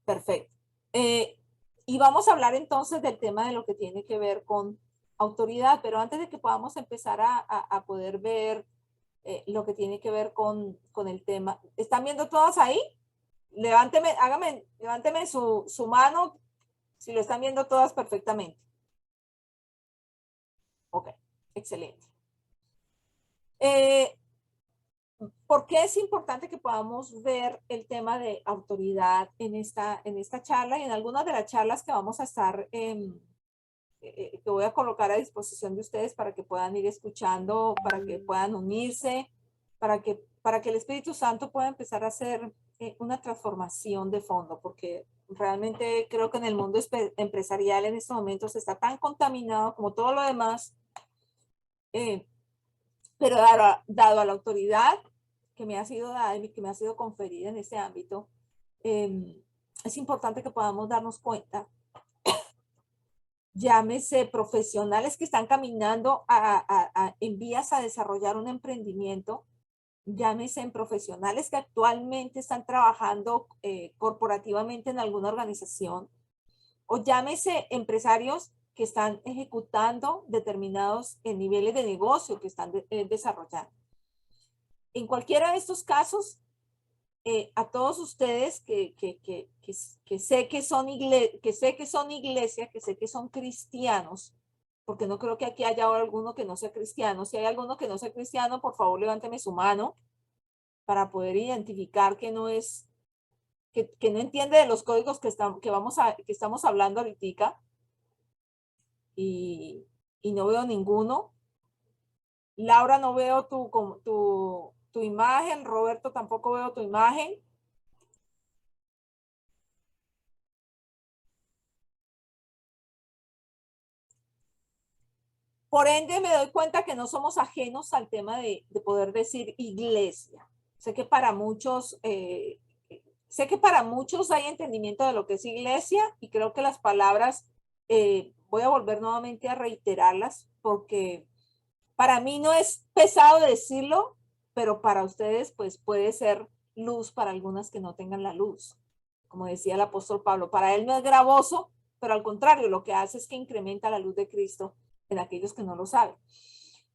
Perfecto. Eh, y vamos a hablar entonces del tema de lo que tiene que ver con autoridad, pero antes de que podamos empezar a poder ver lo que tiene que ver con el tema, ¿están viendo todos ahí? Levánteme su mano si lo están viendo todas perfectamente. Ok, excelente. Eh, ¿Por qué es importante que podamos ver el tema de autoridad en esta charla y en algunas de las charlas que vamos a estar, que voy a colocar a disposición de ustedes para que puedan ir escuchando, para que puedan unirse, para que el Espíritu Santo pueda empezar a hacer una transformación de fondo, porque realmente creo que en el mundo empresarial en estos momentos está tan contaminado como todo lo demás, eh, pero dado a la autoridad que me ha sido dada y que me ha sido conferida en este ámbito, es importante que podamos darnos cuenta, llámese profesionales que están caminando en vías a desarrollar un emprendimiento, llámese en profesionales que actualmente están trabajando corporativamente en alguna organización, o llámese empresarios que están ejecutando determinados niveles de negocio que están desarrollando. En cualquiera de estos casos, a todos ustedes que sé que son iglesia, que sé que son cristianos, porque no creo que aquí haya alguno que no sea cristiano. Si hay alguno que no sea cristiano, por favor, levánteme su mano para poder identificar que no es, que no entiende de los códigos que estamos hablando ahorita y no veo ninguno. Laura, no veo tu imagen. Roberto, tampoco veo tu imagen. Por ende, me doy cuenta que no somos ajenos al tema de poder decir iglesia. Sé que para muchos, hay entendimiento de lo que es iglesia y creo que las palabras, voy a volver nuevamente a reiterarlas porque para mí no es pesado decirlo, pero para ustedes pues puede ser luz para algunas que no tengan la luz. Como decía el apóstol Pablo, para él no es gravoso, pero al contrario, lo que hace es que incrementa la luz de Cristo en aquellos que no lo saben.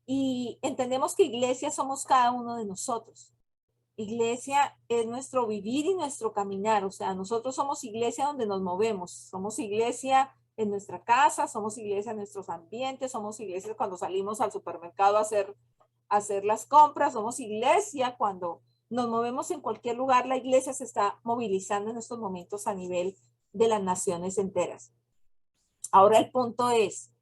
Y entendemos que iglesia somos cada uno de nosotros. Iglesia es nuestro vivir y nuestro caminar, o sea, nosotros somos iglesia donde nos movemos, somos iglesia en nuestra casa, somos iglesia en nuestros ambientes, somos iglesia cuando salimos al supermercado a hacer las compras, somos iglesia cuando nos movemos en cualquier lugar, la iglesia se está movilizando en estos momentos a nivel de las naciones enteras. Ahora el punto es,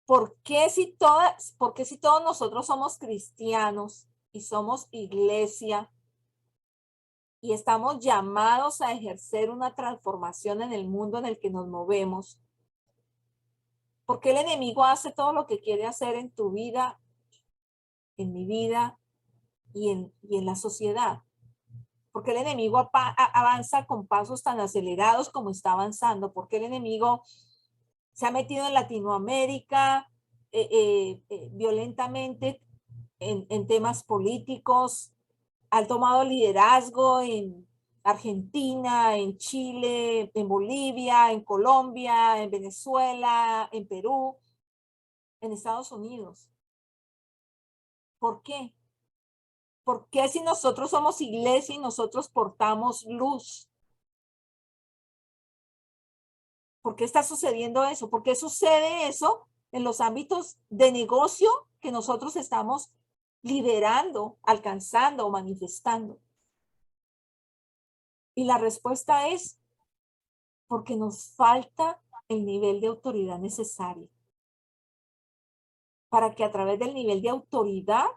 por qué si todos nosotros somos cristianos y somos iglesia y estamos llamados a ejercer una transformación en el mundo en el que nos movemos? ¿Por qué el enemigo hace todo lo que quiere hacer en tu vida, en mi vida y en la sociedad? ¿Por qué el enemigo avanza con pasos tan acelerados como está avanzando? ¿Por qué el enemigo se ha metido en Latinoamérica violentamente en temas políticos? Han tomado liderazgo en Argentina, en Chile, en Bolivia, en Colombia, en Venezuela, en Perú, en Estados Unidos. ¿Por qué? ¿Por qué si nosotros somos iglesia y nosotros portamos luz? ¿Por qué está sucediendo eso? ¿Por qué sucede eso en los ámbitos de negocio que nosotros estamos liderando, alcanzando o manifestando? Y la respuesta es porque nos falta el nivel de autoridad necesario para que a través del nivel de autoridad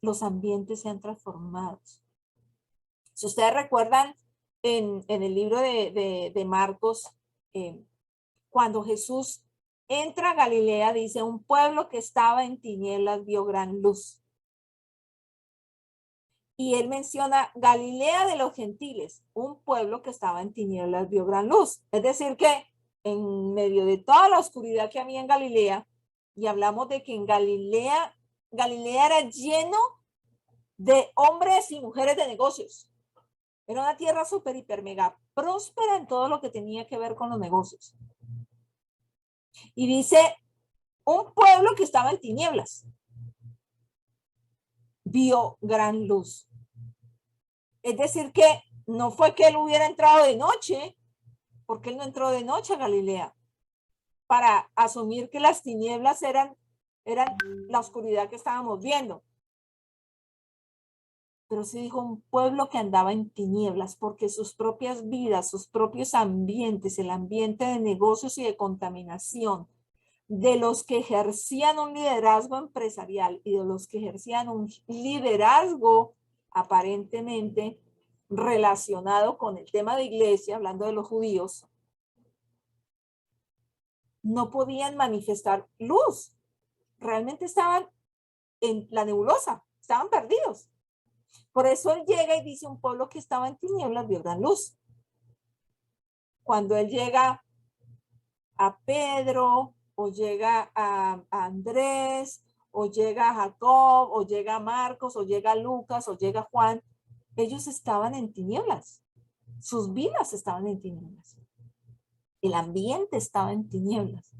los ambientes sean transformados. Si ustedes recuerdan en el libro de Marcos, cuando Jesús entra a Galilea, dice, un pueblo que estaba en tinieblas vio gran luz. Y él menciona Galilea de los gentiles, un pueblo que estaba en tinieblas vio gran luz. Es decir que en medio de toda la oscuridad que había en Galilea, y hablamos de que en Galilea era lleno de hombres y mujeres de negocios. Era una tierra súper, hiper, mega próspera en todo lo que tenía que ver con los negocios. Y dice, un pueblo que estaba en tinieblas vio gran luz. Es decir, que no fue que él hubiera entrado de noche, porque él no entró de noche a Galilea, para asumir que las tinieblas eran la oscuridad que estábamos viendo. Pero sí dijo un pueblo que andaba en tinieblas, porque sus propias vidas, sus propios ambientes, el ambiente de negocios y de contaminación, de los que ejercían un liderazgo empresarial y de los que ejercían un liderazgo aparentemente relacionado con el tema de iglesia, hablando de los judíos, no podían manifestar luz. Realmente estaban en la nebulosa, estaban perdidos. Por eso él llega y dice, un pueblo que estaba en tinieblas vio gran luz. Cuando él llega a Pedro, o llega a Andrés, o llega a Jacob, o llega a Marcos, o llega a Lucas, o llega a Juan, ellos estaban en tinieblas. Sus vidas estaban en tinieblas. El ambiente estaba en tinieblas.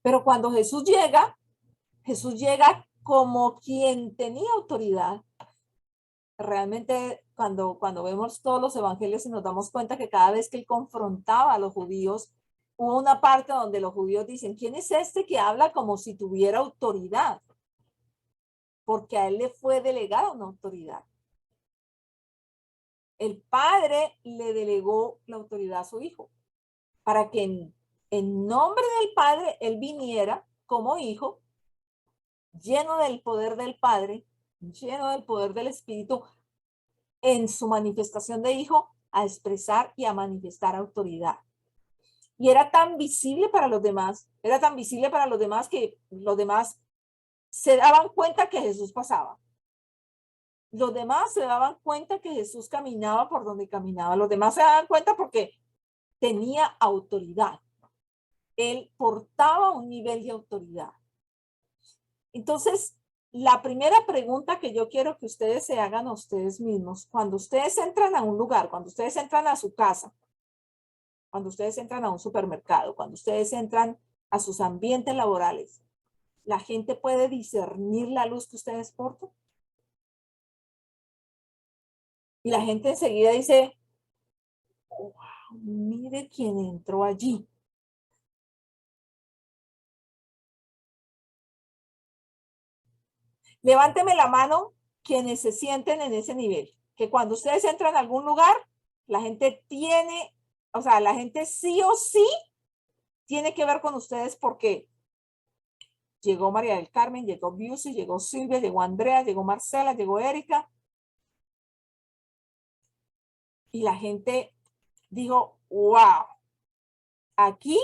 Pero cuando Jesús llega como quien tenía autoridad. Realmente cuando vemos todos los evangelios y nos damos cuenta que cada vez que él confrontaba a los judíos, hubo una parte donde los judíos dicen, ¿quién es este que habla como si tuviera autoridad? Porque a él le fue delegada una autoridad. El padre le delegó la autoridad a su hijo para que en nombre del padre él viniera como hijo, lleno del poder del padre, lleno del poder del espíritu, en su manifestación de hijo, a expresar y a manifestar autoridad. Y era tan visible para los demás, que los demás se daban cuenta que Jesús pasaba. Los demás se daban cuenta que Jesús caminaba por donde caminaba. Los demás se daban cuenta porque tenía autoridad. Él portaba un nivel de autoridad. Entonces, la primera pregunta que yo quiero que ustedes se hagan a ustedes mismos, cuando ustedes entran a un lugar, cuando ustedes entran a su casa, cuando ustedes entran a un supermercado, cuando ustedes entran a sus ambientes laborales, ¿la gente puede discernir la luz que ustedes portan? Y la gente enseguida dice, wow, mire quién entró allí. Levánteme la mano quienes se sienten en ese nivel, que cuando ustedes entran a algún lugar, la gente tiene, o sea, la gente sí o sí tiene que ver con ustedes porque llegó María del Carmen, llegó Biusi, llegó Silvia, llegó Andrea, llegó Marcela, llegó Erika. Y la gente dijo, wow, aquí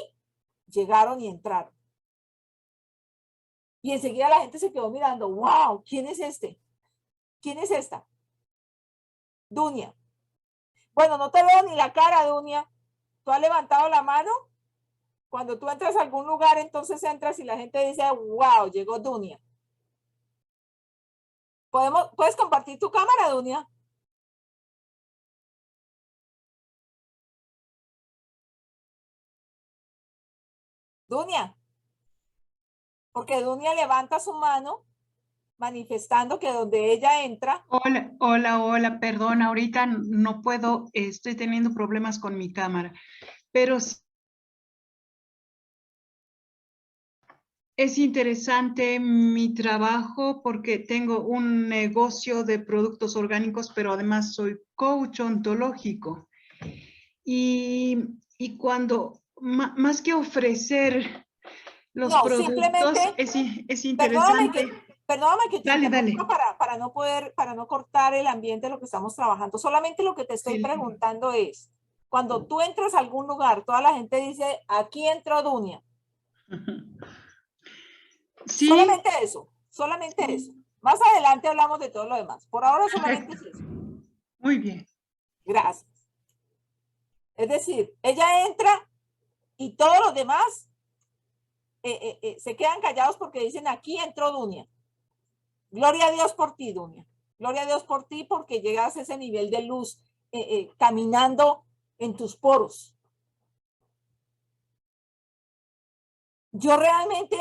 llegaron y entraron. Y enseguida la gente se quedó mirando, wow, ¿quién es este? ¿Quién es esta? Dunia. Bueno, no te veo ni la cara, Dunia. ¿Tú has levantado la mano? Cuando tú entras a algún lugar, entonces entras y la gente dice, wow, llegó Dunia. ¿Puedes compartir tu cámara, Dunia? Dunia. Porque Dunia levanta su mano manifestando que donde ella entra. Hola, perdón, ahorita no puedo, estoy teniendo problemas con mi cámara, pero es interesante mi trabajo porque tengo un negocio de productos orgánicos, pero además soy coach ontológico. Y cuando, más que ofrecer los productos, es interesante. Perdóname que te Dale. interrumpa para no cortar el ambiente de lo que estamos trabajando. Solamente lo que te estoy preguntando es, cuando tú entras a algún lugar, toda la gente dice, aquí entró Dunia. Sí. Solamente eso. Más adelante hablamos de todo lo demás. Por ahora solamente es eso. Muy bien. Gracias. Es decir, ella entra y todos los demás se quedan callados porque dicen, aquí entró Dunia. Gloria a Dios por ti, Dunia. Gloria a Dios por ti porque llegas a ese nivel de luz caminando en tus poros. Yo realmente,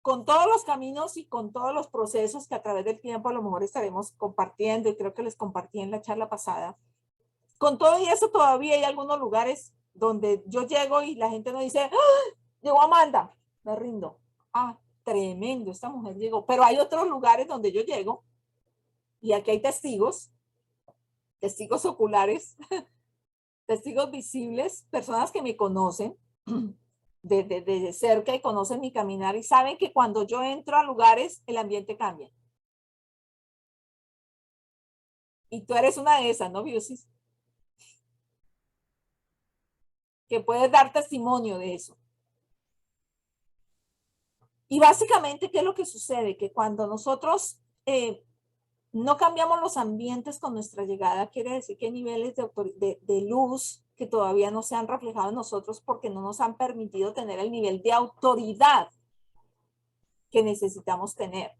con todos los caminos y con todos los procesos que a través del tiempo a lo mejor estaremos compartiendo, y creo que les compartí en la charla pasada, con todo y eso todavía hay algunos lugares donde yo llego y la gente no dice, ¡ah! Llegó Amanda, me rindo. Ah, tremendo, esta mujer llegó. Pero hay otros lugares donde yo llego y aquí hay testigos, testigos oculares, testigos visibles, personas que me conocen de cerca y conocen mi caminar y saben que cuando yo entro a lugares, el ambiente cambia. Y tú eres una de esas, ¿no, Biusis? Que puedes dar testimonio de eso. Y básicamente, ¿qué es lo que sucede? Que cuando nosotros no cambiamos los ambientes con nuestra llegada, quiere decir que hay niveles de luz que todavía no se han reflejado en nosotros porque no nos han permitido tener el nivel de autoridad que necesitamos tener.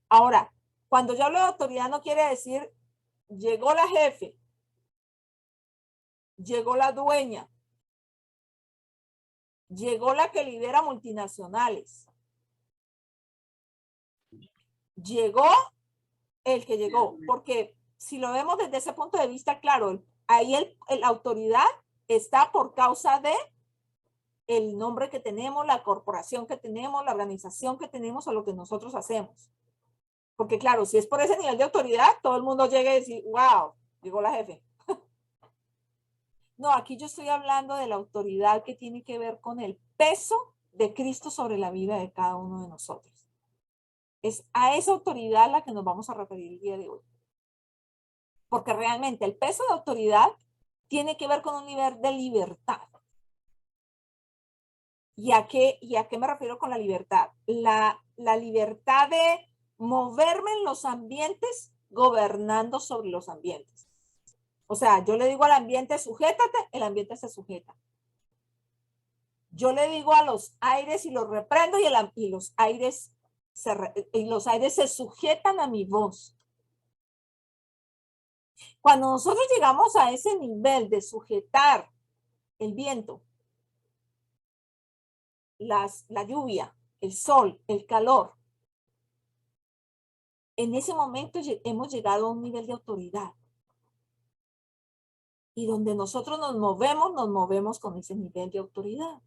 Ahora, cuando yo hablo de autoridad no quiere decir llegó la jefe, llegó la dueña, llegó la que lidera multinacionales, llegó el que llegó, porque si lo vemos desde ese punto de vista, claro, ahí la autoridad está por causa de el nombre que tenemos, la corporación que tenemos, la organización que tenemos o lo que nosotros hacemos. Porque claro, si es por ese nivel de autoridad, todo el mundo llega y dice, wow, llegó la jefe. No, aquí yo estoy hablando de la autoridad que tiene que ver con el peso de Cristo sobre la vida de cada uno de nosotros. Es a esa autoridad a la que nos vamos a referir el día de hoy. Porque realmente el peso de autoridad tiene que ver con un nivel de libertad. ¿Y a qué me refiero con la libertad? La libertad de moverme en los ambientes gobernando sobre los ambientes. O sea, yo le digo al ambiente, sujétate, el ambiente se sujeta. Yo le digo a los aires y los reprendo y los aires se sujetan a mi voz. Cuando nosotros llegamos a ese nivel de sujetar el viento, la lluvia, el sol, el calor, en ese momento hemos llegado a un nivel de autoridad. Y donde nosotros nos movemos con ese nivel de autoridad.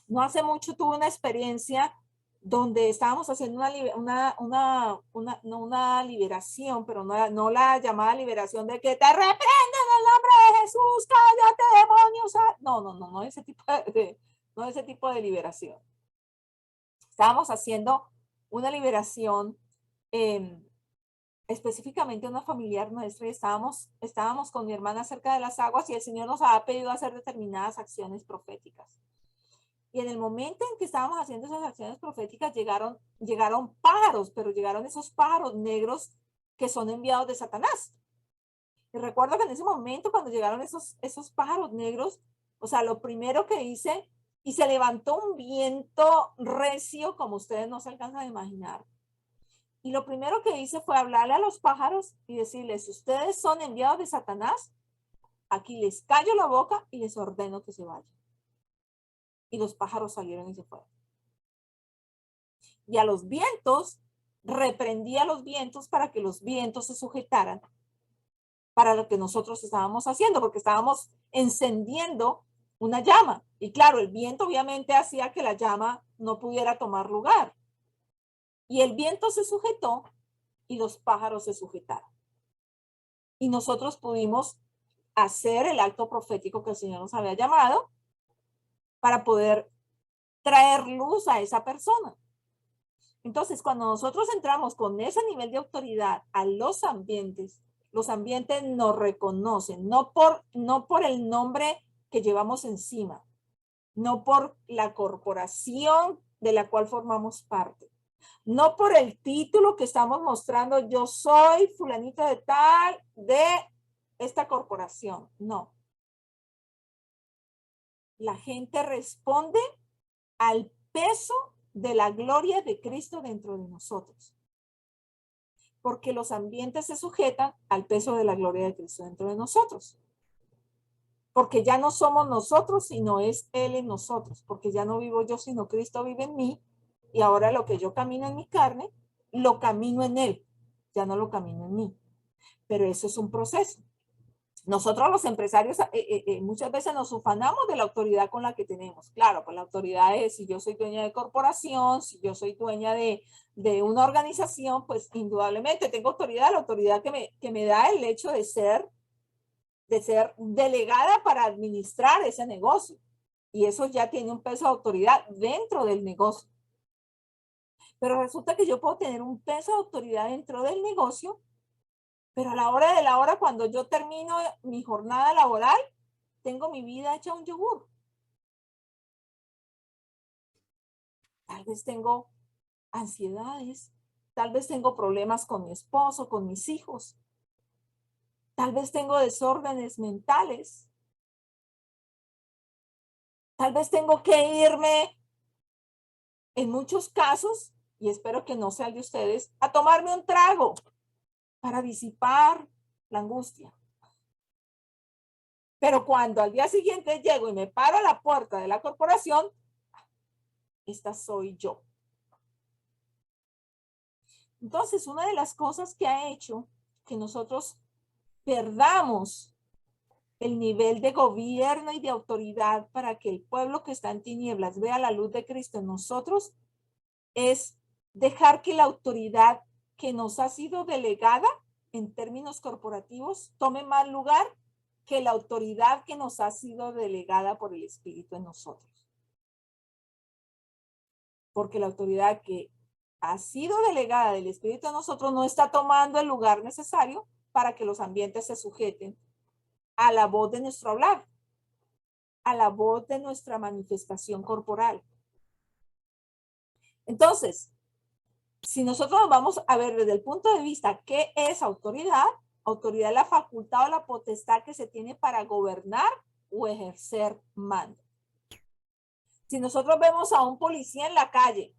No hace mucho tuve una experiencia donde estábamos haciendo una liberación, pero no la llamada liberación de que te reprenden en el nombre de Jesús, cállate, demonios. No ese tipo de liberación. Estábamos haciendo una liberación específicamente una familiar nuestra y estábamos con mi hermana cerca de las aguas y el Señor nos había pedido hacer determinadas acciones proféticas. Y en el momento en que estábamos haciendo esas acciones proféticas llegaron pájaros, pero llegaron esos pájaros negros que son enviados de Satanás. Y recuerdo que en ese momento cuando llegaron esos pájaros negros, o sea, lo primero que hice, y se levantó un viento recio como ustedes no se alcanzan a imaginar. Y lo primero que hice fue hablarle a los pájaros y decirles, si ustedes son enviados de Satanás, aquí les callo la boca y les ordeno que se vayan. Y los pájaros salieron y se fueron. Y a los vientos, reprendí a los vientos para que los vientos se sujetaran para lo que nosotros estábamos haciendo, porque estábamos encendiendo una llama. Y claro, el viento obviamente hacía que la llama no pudiera tomar lugar. Y el viento se sujetó y los pájaros se sujetaron. Y nosotros pudimos hacer el acto profético que el Señor nos había llamado para poder traer luz a esa persona. Entonces, cuando nosotros entramos con ese nivel de autoridad a los ambientes nos reconocen, no por el nombre que llevamos encima, no por la corporación de la cual formamos parte, no por el título que estamos mostrando, yo soy fulanito de tal, de esta corporación, no. La gente responde al peso de la gloria de Cristo dentro de nosotros. Porque los ambientes se sujetan al peso de la gloria de Cristo dentro de nosotros. Porque ya no somos nosotros, sino es Él en nosotros. Porque ya no vivo yo, sino Cristo vive en mí. Y ahora lo que yo camino en mi carne, lo camino en Él. Ya no lo camino en mí. Pero eso es un proceso. Nosotros los empresarios muchas veces nos ufanamos de la autoridad con la que tenemos. Claro, pues la autoridad es si yo soy dueña de corporación, si yo soy dueña de una organización, pues indudablemente tengo autoridad, la autoridad que me da el hecho de ser delegada para administrar ese negocio. Y eso ya tiene un peso de autoridad dentro del negocio. Pero resulta que yo puedo tener un peso de autoridad dentro del negocio, pero a la hora de la hora, cuando yo termino mi jornada laboral, tengo mi vida hecha un yogur. Tal vez tengo ansiedades, tal vez tengo problemas con mi esposo, con mis hijos, tal vez tengo desórdenes mentales, tal vez tengo que irme, en muchos casos, y espero que no sea el de ustedes, a tomarme un trago para disipar la angustia. Pero cuando al día siguiente llego y me paro a la puerta de la corporación, esta soy yo. Entonces, una de las cosas que ha hecho que nosotros perdamos el nivel de gobierno y de autoridad para que el pueblo que está en tinieblas vea la luz de Cristo en nosotros es dejar que la autoridad que nos ha sido delegada en términos corporativos tome más lugar que la autoridad que nos ha sido delegada por el Espíritu en nosotros. Porque la autoridad que ha sido delegada del Espíritu en nosotros no está tomando el lugar necesario para que los ambientes se sujeten a la voz de nuestro hablar, a la voz de nuestra manifestación corporal. Entonces, si nosotros nos vamos a ver desde el punto de vista qué es autoridad, autoridad es la facultad o la potestad que se tiene para gobernar o ejercer mando. Si nosotros vemos a un policía en la calle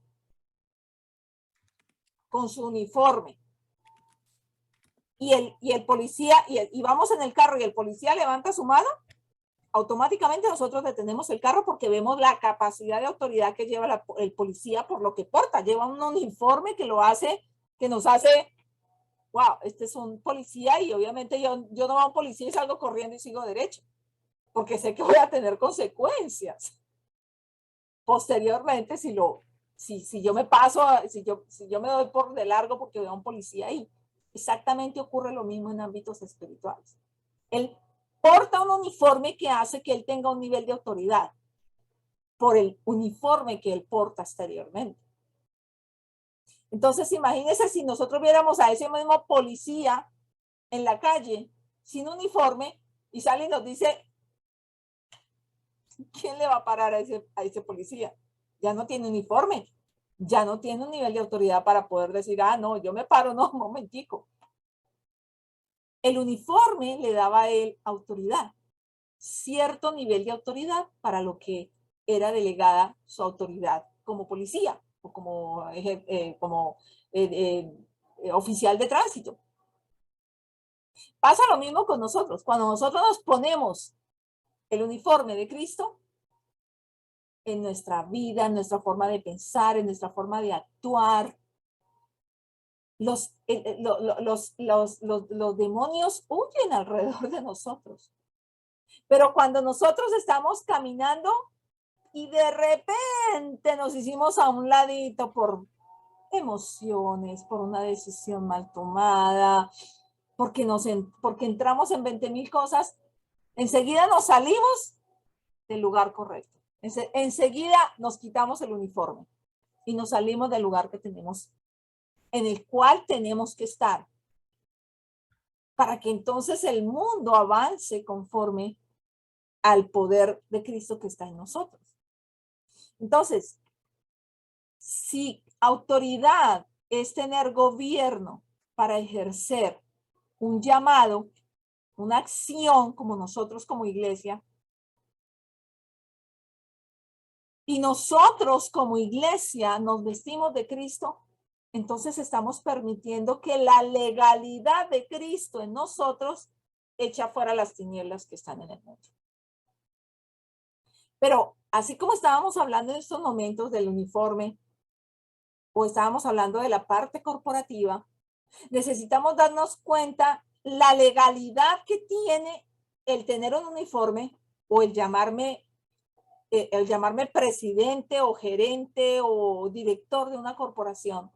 con su uniforme y el policía, y vamos en el carro y el policía levanta su mano, automáticamente nosotros detenemos el carro porque vemos la capacidad de autoridad que lleva el policía por lo que porta. Lleva un uniforme que nos hace, wow, este es un policía y obviamente yo no voy a un policía y salgo corriendo y sigo derecho porque sé que voy a tener consecuencias. Posteriormente, si yo me paso, si yo me doy por de largo porque veo a un policía ahí, exactamente ocurre lo mismo en ámbitos espirituales. Él porta un uniforme que hace que él tenga un nivel de autoridad por el uniforme que él porta exteriormente. Entonces, imagínense si nosotros viéramos a ese mismo policía en la calle sin uniforme y sale y nos dice, ¿quién le va a parar a ese policía? Ya no tiene uniforme, ya no tiene un nivel de autoridad para poder decir, ah, no, yo me paro, no, un momentico. El uniforme le daba a él autoridad, cierto nivel de autoridad para lo que era delegada su autoridad como policía o como oficial de tránsito. Pasa lo mismo con nosotros. Cuando nosotros nos ponemos el uniforme de Cristo, en nuestra vida, en nuestra forma de pensar, en nuestra forma de actuar, los demonios huyen alrededor de nosotros. Pero cuando nosotros estamos caminando y de repente nos hicimos a un ladito por emociones, por una decisión mal tomada, porque entramos en 20,000 cosas, enseguida nos salimos del lugar correcto. Enseguida nos quitamos el uniforme y nos salimos del lugar que tenemos, en el cual tenemos que estar, para que entonces el mundo avance conforme al poder de Cristo que está en nosotros. Entonces, si autoridad es tener gobierno para ejercer un llamado, una acción como nosotros como iglesia, y nosotros como iglesia nos vestimos de Cristo, entonces estamos permitiendo que la legalidad de Cristo en nosotros eche afuera las tinieblas que están en el mundo. Pero así como estábamos hablando en estos momentos del uniforme, o estábamos hablando de la parte corporativa, necesitamos darnos cuenta la legalidad que tiene el tener un uniforme o el llamarme presidente o gerente o director de una corporación.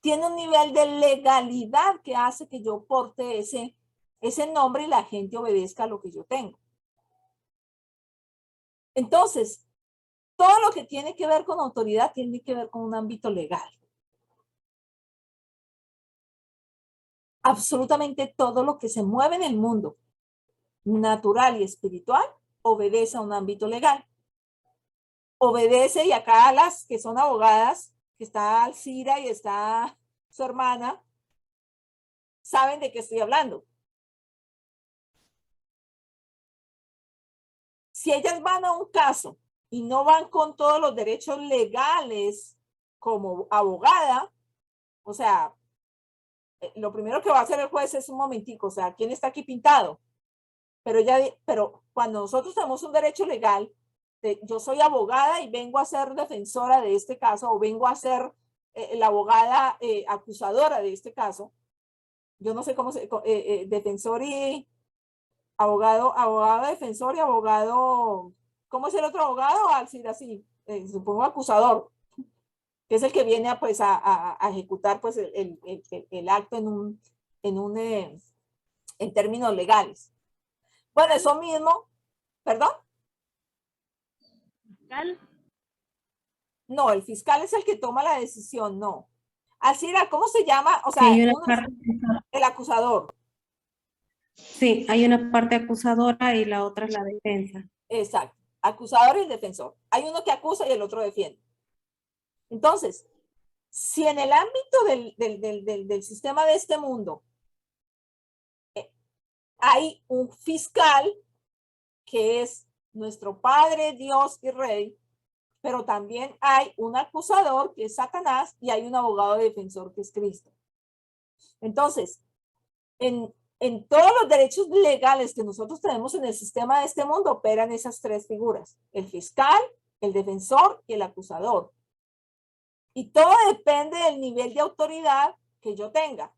Tiene un nivel de legalidad que hace que yo porte ese nombre y la gente obedezca a lo que yo tengo. Entonces, todo lo que tiene que ver con autoridad tiene que ver con un ámbito legal. Absolutamente todo lo que se mueve en el mundo natural y espiritual obedece a un ámbito legal. Obedece, y acá las que son abogadas, que está Alcira y está su hermana, saben de qué estoy hablando. Si ellas van a un caso y no van con todos los derechos legales como abogada, o sea, lo primero que va a hacer el juez es un momentico, o sea, ¿quién está aquí pintado? Pero cuando nosotros tenemos un derecho legal, yo soy abogada y vengo a ser defensora de este caso, o vengo a ser la abogada acusadora de este caso, yo no sé cómo se, defensor y abogado defensor y abogado, ¿cómo es el otro abogado? Así, supongo acusador, que es el que viene a, pues, a ejecutar pues, el acto en términos legales. Bueno, eso mismo, ¿perdón? ¿Fiscal? No, el fiscal es el que toma la decisión, no. Alcira, ¿cómo se llama? O sea, Sí, hay una parte, el acusador. sí, hay una parte acusadora y la otra es la defensa. Exacto, acusador y el defensor. Hay uno que acusa y el otro defiende. Entonces, si en el ámbito del sistema de este mundo hay un fiscal que es nuestro Padre, Dios y Rey, pero también hay un acusador que es Satanás y hay un abogado defensor que es Cristo. Entonces, en todos los derechos legales que nosotros tenemos en el sistema de este mundo operan esas tres figuras: el fiscal, el defensor y el acusador. Y todo depende del nivel de autoridad que yo tenga.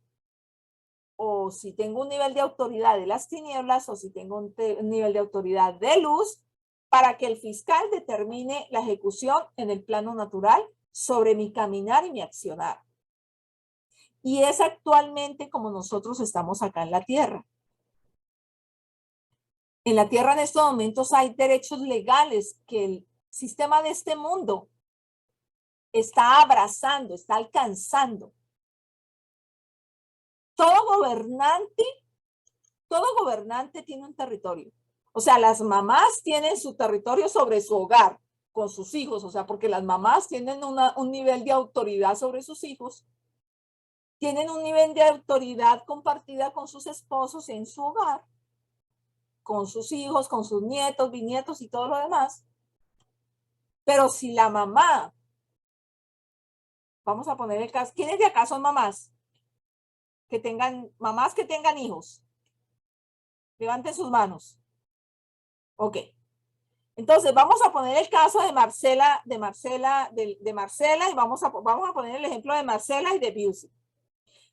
O si tengo un nivel de autoridad de las tinieblas, o si tengo un nivel de autoridad de luz, para que el fiscal determine la ejecución en el plano natural sobre mi caminar y mi accionar. Y es actualmente como nosotros estamos acá en la tierra. En la tierra en estos momentos hay derechos legales que el sistema de este mundo está abrazando, está alcanzando. Todo gobernante tiene un territorio. O sea, las mamás tienen su territorio sobre su hogar, con sus hijos, o sea, porque las mamás tienen un nivel de autoridad sobre sus hijos, tienen un nivel de autoridad compartida con sus esposos en su hogar, con sus hijos, con sus nietos, bisnietos y todo lo demás. Pero si la mamá, vamos a poner el caso, ¿quiénes de acá son mamás? Mamás que tengan hijos. Levanten sus manos. Ok. Entonces, vamos a poner el caso de Marcela, y vamos a poner el ejemplo de Marcela y de Busey.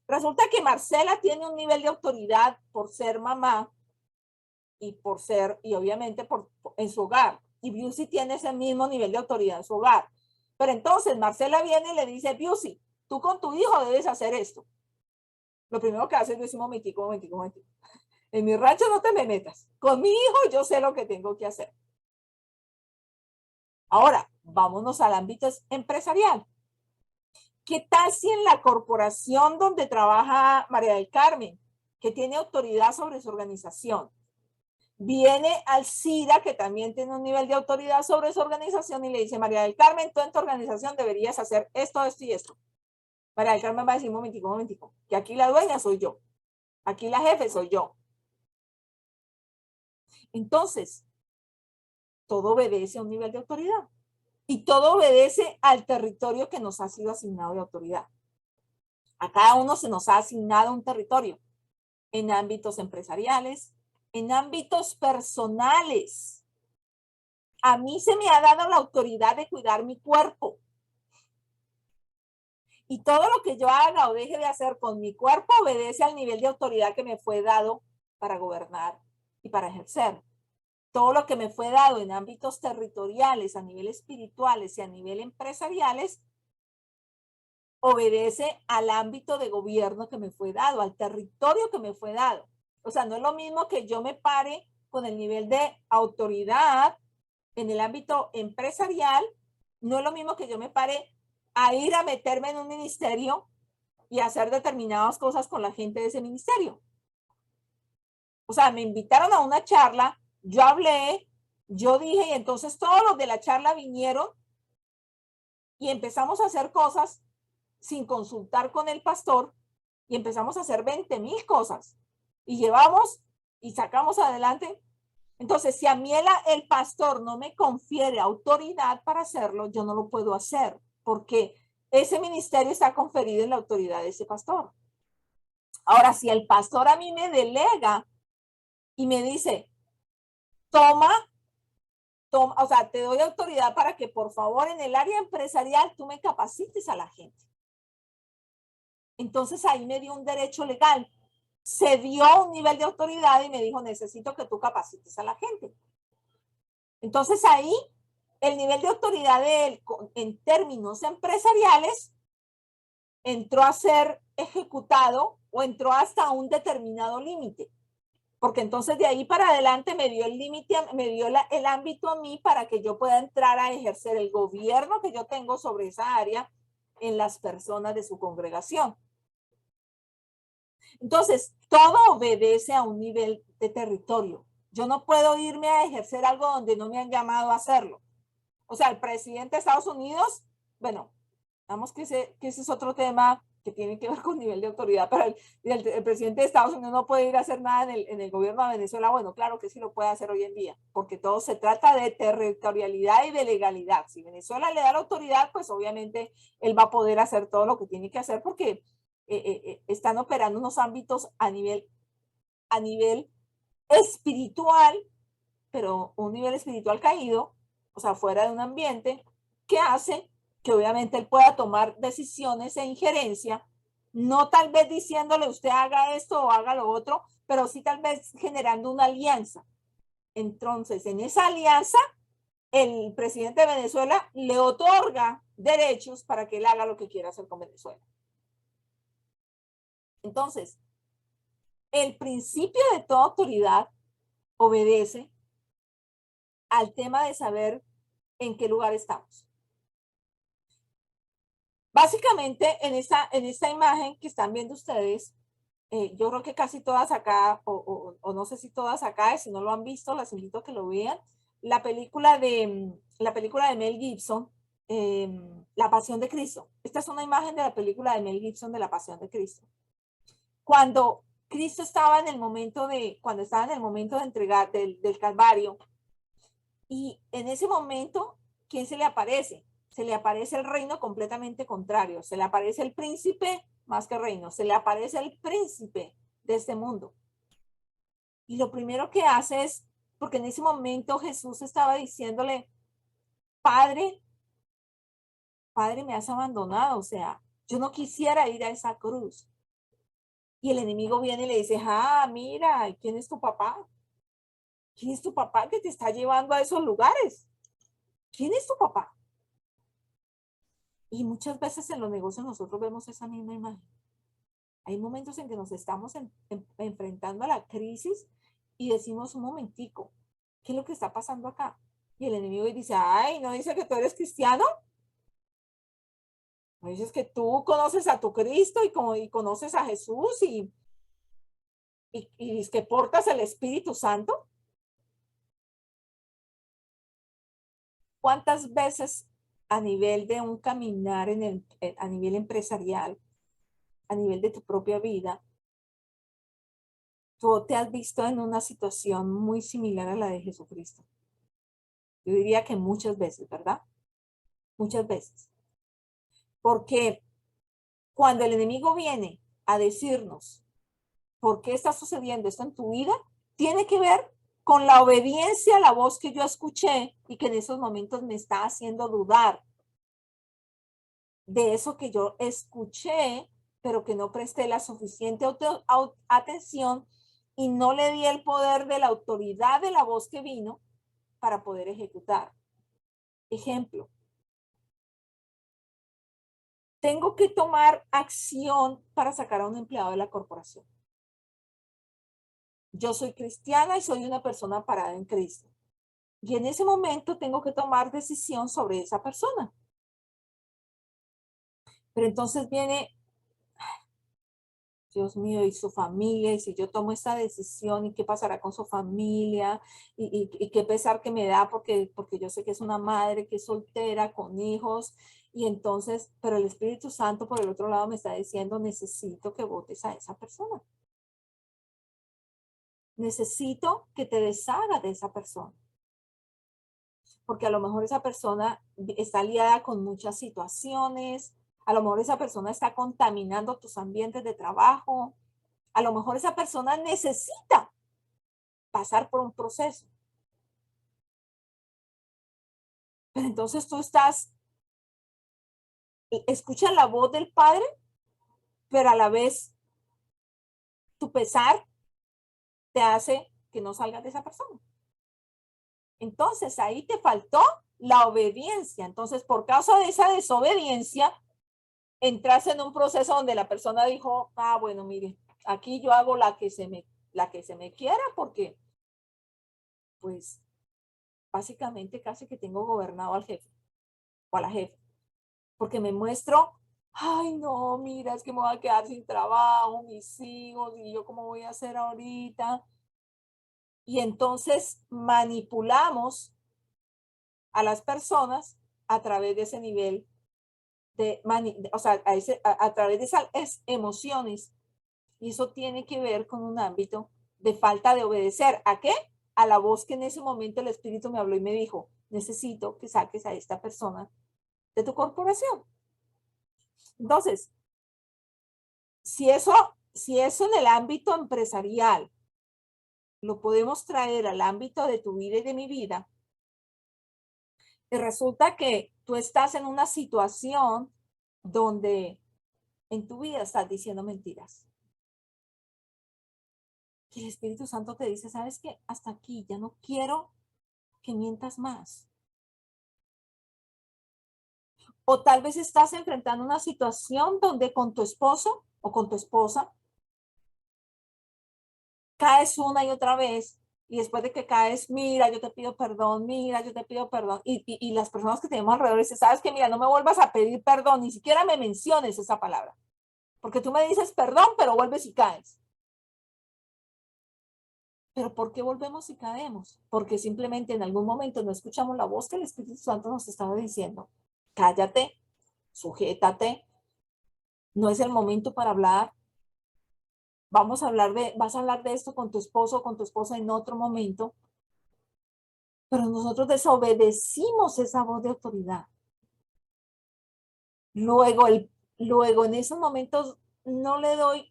Resulta que Marcela tiene un nivel de autoridad por ser mamá y obviamente en su hogar. Y Busey tiene ese mismo nivel de autoridad en su hogar. Pero entonces Marcela viene y le dice: Busey, tú con tu hijo debes hacer esto. Lo primero que hace es decir: momentico. En mi rancho no te me metas. Con mi hijo yo sé lo que tengo que hacer. Ahora, vámonos al ámbito empresarial. ¿Qué tal si en la corporación donde trabaja María del Carmen, que tiene autoridad sobre su organización, viene Alcira, que también tiene un nivel de autoridad sobre su organización, y le dice: María del Carmen, tú en tu organización deberías hacer esto, esto y esto? María del Carmen va a decir: momentico, que aquí la dueña soy yo. Aquí la jefe soy yo. Entonces, todo obedece a un nivel de autoridad. Y todo obedece al territorio que nos ha sido asignado de autoridad. A cada uno se nos ha asignado un territorio en ámbitos empresariales, en ámbitos personales. A mí se me ha dado la autoridad de cuidar mi cuerpo. Y todo lo que yo haga o deje de hacer con mi cuerpo obedece al nivel de autoridad que me fue dado para gobernar y para ejercer. Todo lo que me fue dado en ámbitos territoriales, a nivel espirituales y a nivel empresariales, obedece al ámbito de gobierno que me fue dado, al territorio que me fue dado. O sea, no es lo mismo que yo me pare con el nivel de autoridad en el ámbito empresarial, no es lo mismo que yo me pare a ir a meterme en un ministerio y hacer determinadas cosas con la gente de ese ministerio. O sea, me invitaron a una charla, yo hablé, yo dije, y entonces todos los de la charla vinieron y empezamos a hacer cosas sin consultar con el pastor y empezamos a hacer 20,000 cosas y llevamos y sacamos adelante. Entonces, si a mí el pastor no me confiere autoridad para hacerlo, yo no lo puedo hacer porque ese ministerio está conferido en la autoridad de ese pastor. Ahora, si el pastor a mí me delega y me dice, toma, o sea, te doy autoridad para que por favor en el área empresarial tú me capacites a la gente. Entonces ahí me dio un derecho legal. Se dio un nivel de autoridad y me dijo, necesito que tú capacites a la gente. Entonces ahí el nivel de autoridad de él en términos empresariales entró a ser ejecutado o entró hasta un determinado límite. Porque entonces de ahí para adelante me dio el límite, me dio el ámbito a mí para que yo pueda entrar a ejercer el gobierno que yo tengo sobre esa área en las personas de su congregación. Entonces, todo obedece a un nivel de territorio. Yo no puedo irme a ejercer algo donde no me han llamado a hacerlo. O sea, el presidente de Estados Unidos, bueno, vamos que ese es otro tema que tiene que ver con nivel de autoridad, pero el presidente de Estados Unidos no puede ir a hacer nada en el gobierno de Venezuela. Bueno, claro que sí lo puede hacer hoy en día, porque todo se trata de territorialidad y de legalidad. Si Venezuela le da la autoridad, pues obviamente él va a poder hacer todo lo que tiene que hacer porque están operando unos ámbitos a nivel espiritual, pero un nivel espiritual caído, o sea, fuera de un ambiente que hace que obviamente él pueda tomar decisiones e injerencia, no tal vez diciéndole usted haga esto o haga lo otro, pero sí tal vez generando una alianza. Entonces, en esa alianza, el presidente de Venezuela le otorga derechos para que él haga lo que quiera hacer con Venezuela. Entonces, el principio de toda autoridad obedece al tema de saber en qué lugar estamos. Básicamente, en esta imagen que están viendo ustedes, yo creo que casi todas acá, o no sé si todas acá, si no lo han visto, las invito a que lo vean. La película de Mel Gibson, La Pasión de Cristo. Esta es una imagen de la película de Mel Gibson de La Pasión de Cristo. Cuando Cristo estaba en el momento de entregar del Calvario, y en ese momento, ¿quién se le aparece? Se le aparece el reino completamente contrario, se le aparece el príncipe más que reino, se le aparece el príncipe de este mundo. Y lo primero que hace es, porque en ese momento Jesús estaba diciéndole, Padre, me has abandonado, o sea, yo no quisiera ir a esa cruz. Y el enemigo viene y le dice, mira, ¿quién es tu papá? ¿Quién es tu papá que te está llevando a esos lugares? ¿Quién es tu papá? Y muchas veces en los negocios nosotros vemos esa misma imagen. Hay momentos en que nos estamos enfrentando a la crisis y decimos un momentico, ¿qué es lo que está pasando acá? Y el enemigo dice, ¿no dice que tú eres cristiano? ¿No dices que tú conoces a tu Cristo y conoces a Jesús y que portas el Espíritu Santo? ¿Cuántas veces a nivel de un caminar a nivel empresarial, a nivel de tu propia vida, tú te has visto en una situación muy similar a la de Jesucristo? Yo diría que muchas veces, ¿verdad? Muchas veces. Porque cuando el enemigo viene a decirnos por qué está sucediendo esto en tu vida, tiene que ver con la obediencia a la voz que yo escuché y que en esos momentos me está haciendo dudar de eso que yo escuché, pero que no presté la suficiente atención y no le di el poder de la autoridad de la voz que vino para poder ejecutar. Ejemplo, tengo que tomar acción para sacar a un empleado de la corporación. Yo soy cristiana y soy una persona parada en Cristo. Y en ese momento tengo que tomar decisión sobre esa persona. Pero entonces viene, Dios mío, y su familia, y si yo tomo esta decisión, ¿y qué pasará con su familia? Y qué pesar que me da porque yo sé que es una madre que es soltera, con hijos, y entonces, pero el Espíritu Santo por el otro lado me está diciendo, necesito que votes a esa persona. Necesito que te deshagas de esa persona. Porque a lo mejor esa persona está liada con muchas situaciones, a lo mejor esa persona está contaminando tus ambientes de trabajo, a lo mejor esa persona necesita pasar por un proceso. Pero entonces tú escuchas la voz del Padre, pero a la vez tu pesar te hace que no salgas de esa persona. Entonces ahí te faltó la obediencia. Entonces por causa de esa desobediencia, entras en un proceso donde la persona dijo, ah, bueno, mire, aquí yo hago la que se me quiera porque, pues, básicamente casi que tengo gobernado al jefe o a la jefe. Porque me muestro, ay, no, mira, es que me voy a quedar sin trabajo, mis hijos, y yo cómo voy a hacer ahorita. Y entonces manipulamos a las personas a través de ese nivel o sea, a través de esas emociones. Y eso tiene que ver con un ámbito de falta de obedecer. ¿A qué? A la voz que en ese momento el Espíritu me habló y me dijo, necesito que saques a esta persona de tu corporación. Entonces, si eso en el ámbito empresarial lo podemos traer al ámbito de tu vida y de mi vida, y resulta que tú estás en una situación donde en tu vida estás diciendo mentiras. Y el Espíritu Santo te dice, ¿sabes qué? Hasta aquí, ya no quiero que mientas más. O tal vez estás enfrentando una situación donde con tu esposo o con tu esposa caes una y otra vez y después de que caes, mira, yo te pido perdón, mira, yo te pido perdón. Y las personas que tenemos alrededor dicen, ¿sabes qué? Mira, no me vuelvas a pedir perdón, ni siquiera me menciones esa palabra. Porque tú me dices perdón, pero vuelves y caes. ¿Pero por qué volvemos y caemos? Porque simplemente en algún momento no escuchamos la voz que el Espíritu Santo nos estaba diciendo. Cállate, sujétate, no es el momento para hablar. Vas a hablar de esto con tu esposo o con tu esposa en otro momento. Pero nosotros desobedecimos esa voz de autoridad. Luego en esos momentos no le doy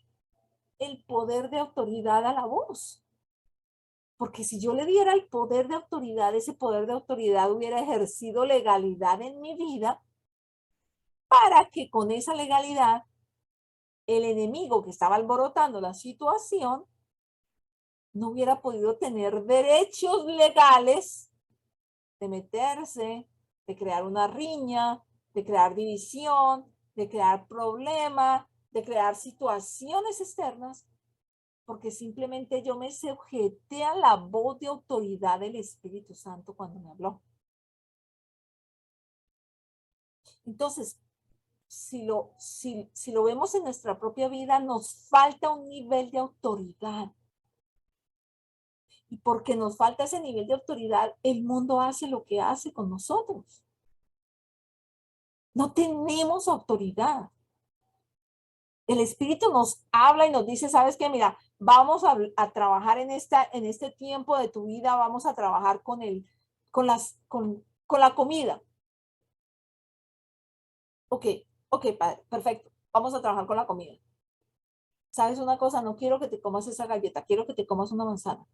el poder de autoridad a la voz. Porque si yo le diera el poder de autoridad, ese poder de autoridad hubiera ejercido legalidad en mi vida para que con esa legalidad el enemigo que estaba alborotando la situación no hubiera podido tener derechos legales de meterse, de crear una riña, de crear división, de crear problemas, de crear situaciones externas, porque simplemente yo me sujeté a la voz de autoridad del Espíritu Santo cuando me habló. Entonces, si lo vemos en nuestra propia vida, nos falta un nivel de autoridad. Y porque nos falta ese nivel de autoridad, el mundo hace lo que hace con nosotros. No tenemos autoridad. El Espíritu nos habla y nos dice, ¿sabes qué? Mira, vamos a trabajar en este tiempo de tu vida, vamos a trabajar con la comida. Ok, padre, perfecto. vamos a trabajar con la comida. ¿Sabes una cosa? No quiero que te comas esa galleta, quiero que te comas una manzana.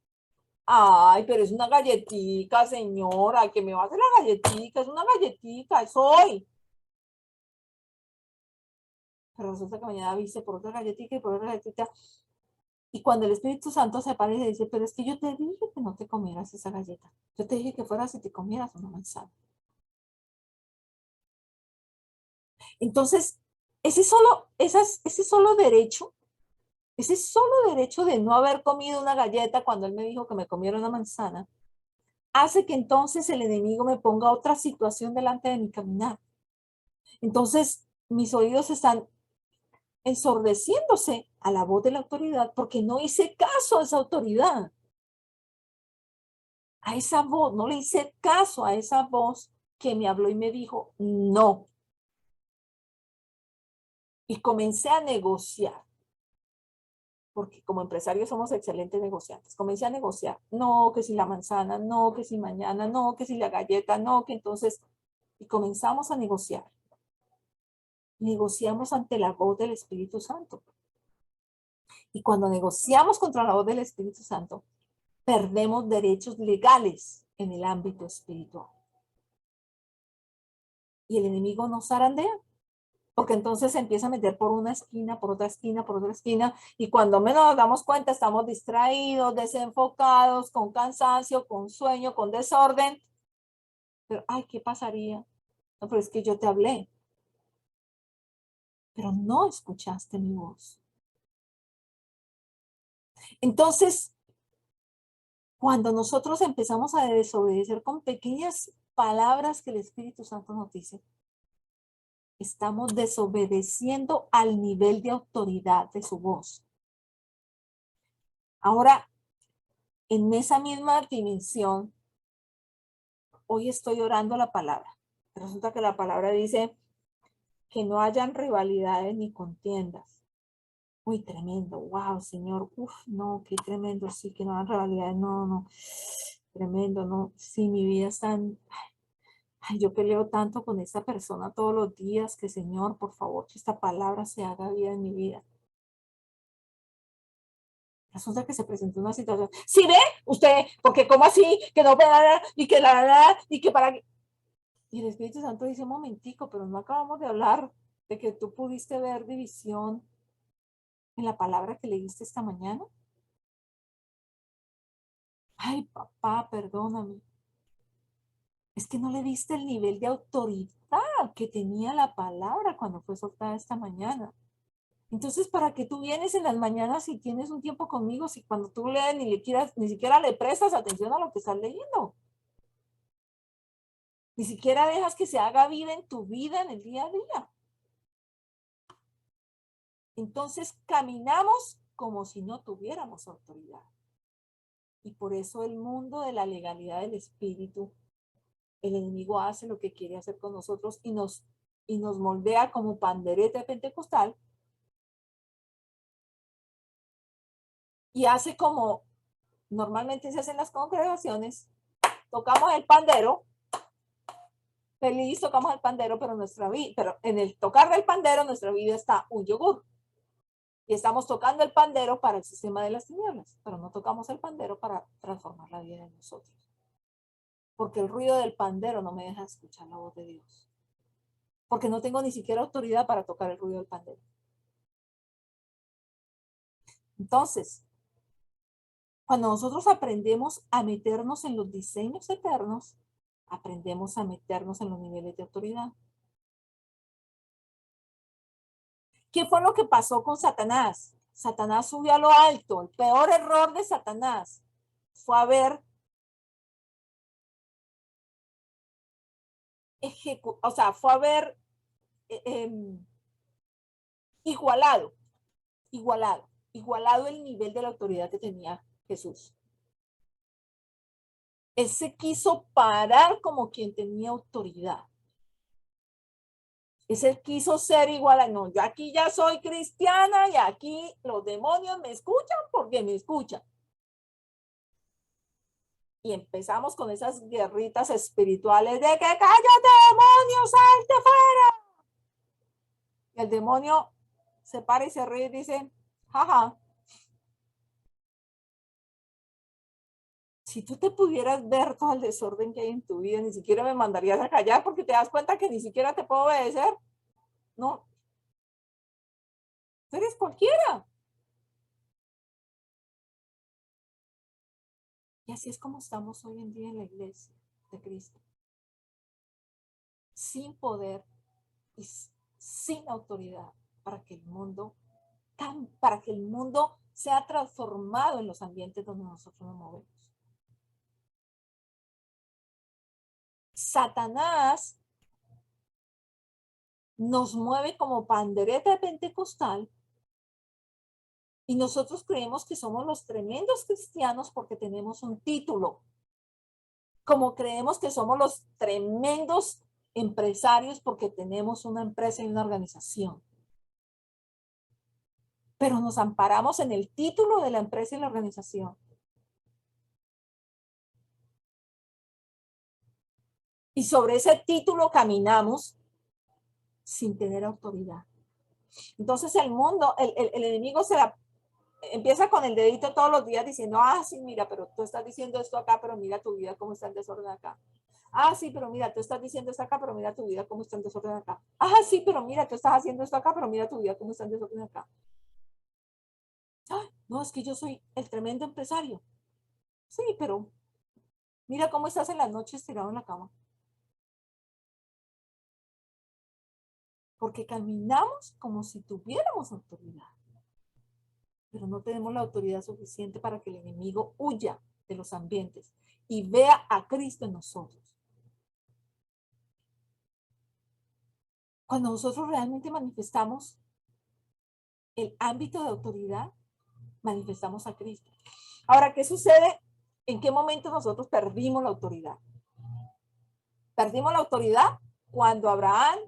Ay, pero es una galletica, señora, que me va a hacer la galletica, es una galletica, es hoy. Pero resulta que mañana viste por otra galletita y por otra galletita. Y cuando el Espíritu Santo se aparece y dice, pero es que yo te dije que no te comieras esa galleta. Yo te dije que fueras y te comieras una manzana. Entonces, ese solo derecho de no haber comido una galleta cuando él me dijo que me comiera una manzana, hace que entonces el enemigo me ponga otra situación delante de mi caminar. Entonces, mis oídos están ensordeciéndose a la voz de la autoridad porque no hice caso a esa autoridad, a esa voz, no le hice caso a esa voz que me habló y me dijo no. Y comencé a negociar, porque como empresarios somos excelentes negociantes. Comencé a negociar, no, que si la manzana, no, que si mañana, no, que si la galleta, no, que entonces, y comenzamos a negociar. Negociamos ante la voz del Espíritu Santo. Y cuando negociamos contra la voz del Espíritu Santo, perdemos derechos legales en el ámbito espiritual. Y el enemigo nos zarandea, porque entonces se empieza a meter por una esquina, por otra esquina, por otra esquina, y cuando menos nos damos cuenta estamos distraídos, desenfocados, con cansancio, con sueño, con desorden. Pero, ay, ¿qué pasaría? No, pero es que yo te hablé, pero no escuchaste mi voz. Entonces, cuando nosotros empezamos a desobedecer con pequeñas palabras que el Espíritu Santo nos dice, estamos desobedeciendo al nivel de autoridad de su voz. Ahora, en esa misma dimensión, hoy estoy orando la palabra. Resulta que la palabra dice que no hayan rivalidades ni contiendas. Uy, tremendo, wow, Señor, no, qué tremendo, sí, que no hayan rivalidades, no, tremendo, no, sí, mi vida es tan, ay, yo peleo tanto con esta persona todos los días, que Señor, por favor, que esta palabra se haga vida en mi vida. Resulta que se presentó una situación. ¿Sí ve? Usted, porque cómo así, que no ve nada, y que la, y que para qué. Y el Espíritu Santo dice, un momentico, pero no acabamos de hablar de que tú pudiste ver división en la palabra que leíste esta mañana. Ay, papá, perdóname. Es que no le diste el nivel de autoridad que tenía la palabra cuando fue soltada esta mañana. Entonces, ¿para qué tú vienes en las mañanas y tienes un tiempo conmigo si cuando tú lees ni siquiera le prestas atención a lo que estás leyendo? Ni siquiera dejas que se haga vida en tu vida en el día a día. Entonces, caminamos como si no tuviéramos autoridad. Y por eso el mundo de la legalidad del espíritu, el enemigo hace lo que quiere hacer con nosotros y nos moldea como pandereta pentecostal y hace como normalmente se hacen las congregaciones, tocamos el pandero, feliz tocamos el pandero, pero en el tocar del pandero nuestra vida está un yogur. Y estamos tocando el pandero para el sistema de las tinieblas, pero no tocamos el pandero para transformar la vida de nosotros. Porque el ruido del pandero no me deja escuchar la voz de Dios. Porque no tengo ni siquiera autoridad para tocar el ruido del pandero. Entonces, cuando nosotros aprendemos a meternos en los diseños eternos, aprendemos a meternos en los niveles de autoridad. ¿Qué fue lo que pasó con Satanás? Satanás subió a lo alto. El peor error de Satanás fue haber igualado el nivel de la autoridad que tenía Jesús. Él se quiso parar como quien tenía autoridad. Él quiso ser igual a, no, yo aquí ya soy cristiana y aquí los demonios me escuchan porque me escuchan. Y empezamos con esas guerritas espirituales de que cállate, demonio, salte fuera. Y el demonio se para y se ríe y dice, jaja. Si tú te pudieras ver todo el desorden que hay en tu vida, ni siquiera me mandarías a callar porque te das cuenta que ni siquiera te puedo obedecer. No. Tú eres cualquiera. Y así es como estamos hoy en día en la iglesia de Cristo. Sin poder y sin autoridad para que el mundo sea transformado en los ambientes donde nosotros nos movemos. Satanás nos mueve como pandereta pentecostal y nosotros creemos que somos los tremendos cristianos porque tenemos un título. Como creemos que somos los tremendos empresarios porque tenemos una empresa y una organización. Pero nos amparamos en el título de la empresa y la organización. Y sobre ese título caminamos sin tener autoridad. Entonces el mundo, el enemigo empieza con el dedito todos los días diciendo, sí, mira, pero tú estás diciendo esto acá, pero mira tu vida cómo está en desorden acá. Sí, pero mira, tú estás diciendo esto acá, pero mira tu vida cómo está en desorden acá. Sí, pero mira, tú estás haciendo esto acá, pero mira tu vida cómo está en desorden acá. No, es que yo soy el tremendo empresario. Sí, pero mira cómo estás en las noches tirado en la cama. Porque caminamos como si tuviéramos autoridad. Pero no tenemos la autoridad suficiente para que el enemigo huya de los ambientes y vea a Cristo en nosotros. Cuando nosotros realmente manifestamos el ámbito de autoridad, manifestamos a Cristo. Ahora, ¿qué sucede? ¿En qué momento nosotros perdimos la autoridad? Perdimos la autoridad cuando a Abraham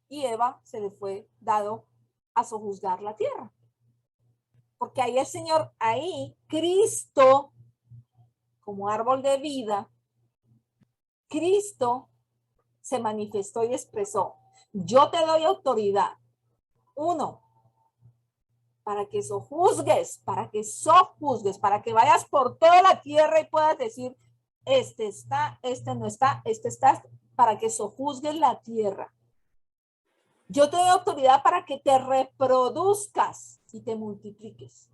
y Eva se les fue dado a sojuzgar la tierra. Porque ahí el Señor, ahí Cristo, como árbol de vida, Cristo se manifestó y expresó, yo te doy autoridad, 1, para que sojuzgues, para que vayas por toda la tierra y puedas decir, este está, este no está, este está, para que sojuzgues la tierra. Yo te doy autoridad para que te reproduzcas y te multipliques.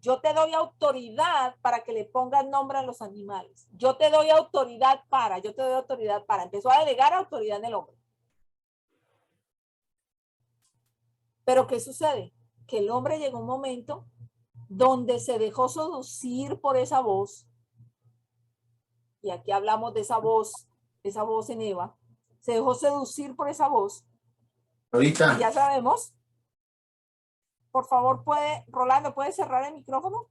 Yo te doy autoridad para que le pongas nombre a los animales. Yo te doy autoridad para. Empezó a delegar autoridad en el hombre. Pero ¿qué sucede? Que el hombre llegó a un momento donde se dejó seducir por esa voz. Y aquí hablamos de esa voz en Eva. Se dejó seducir por esa voz. Ahorita. Y ya sabemos. Por favor, Rolando, ¿puede cerrar el micrófono?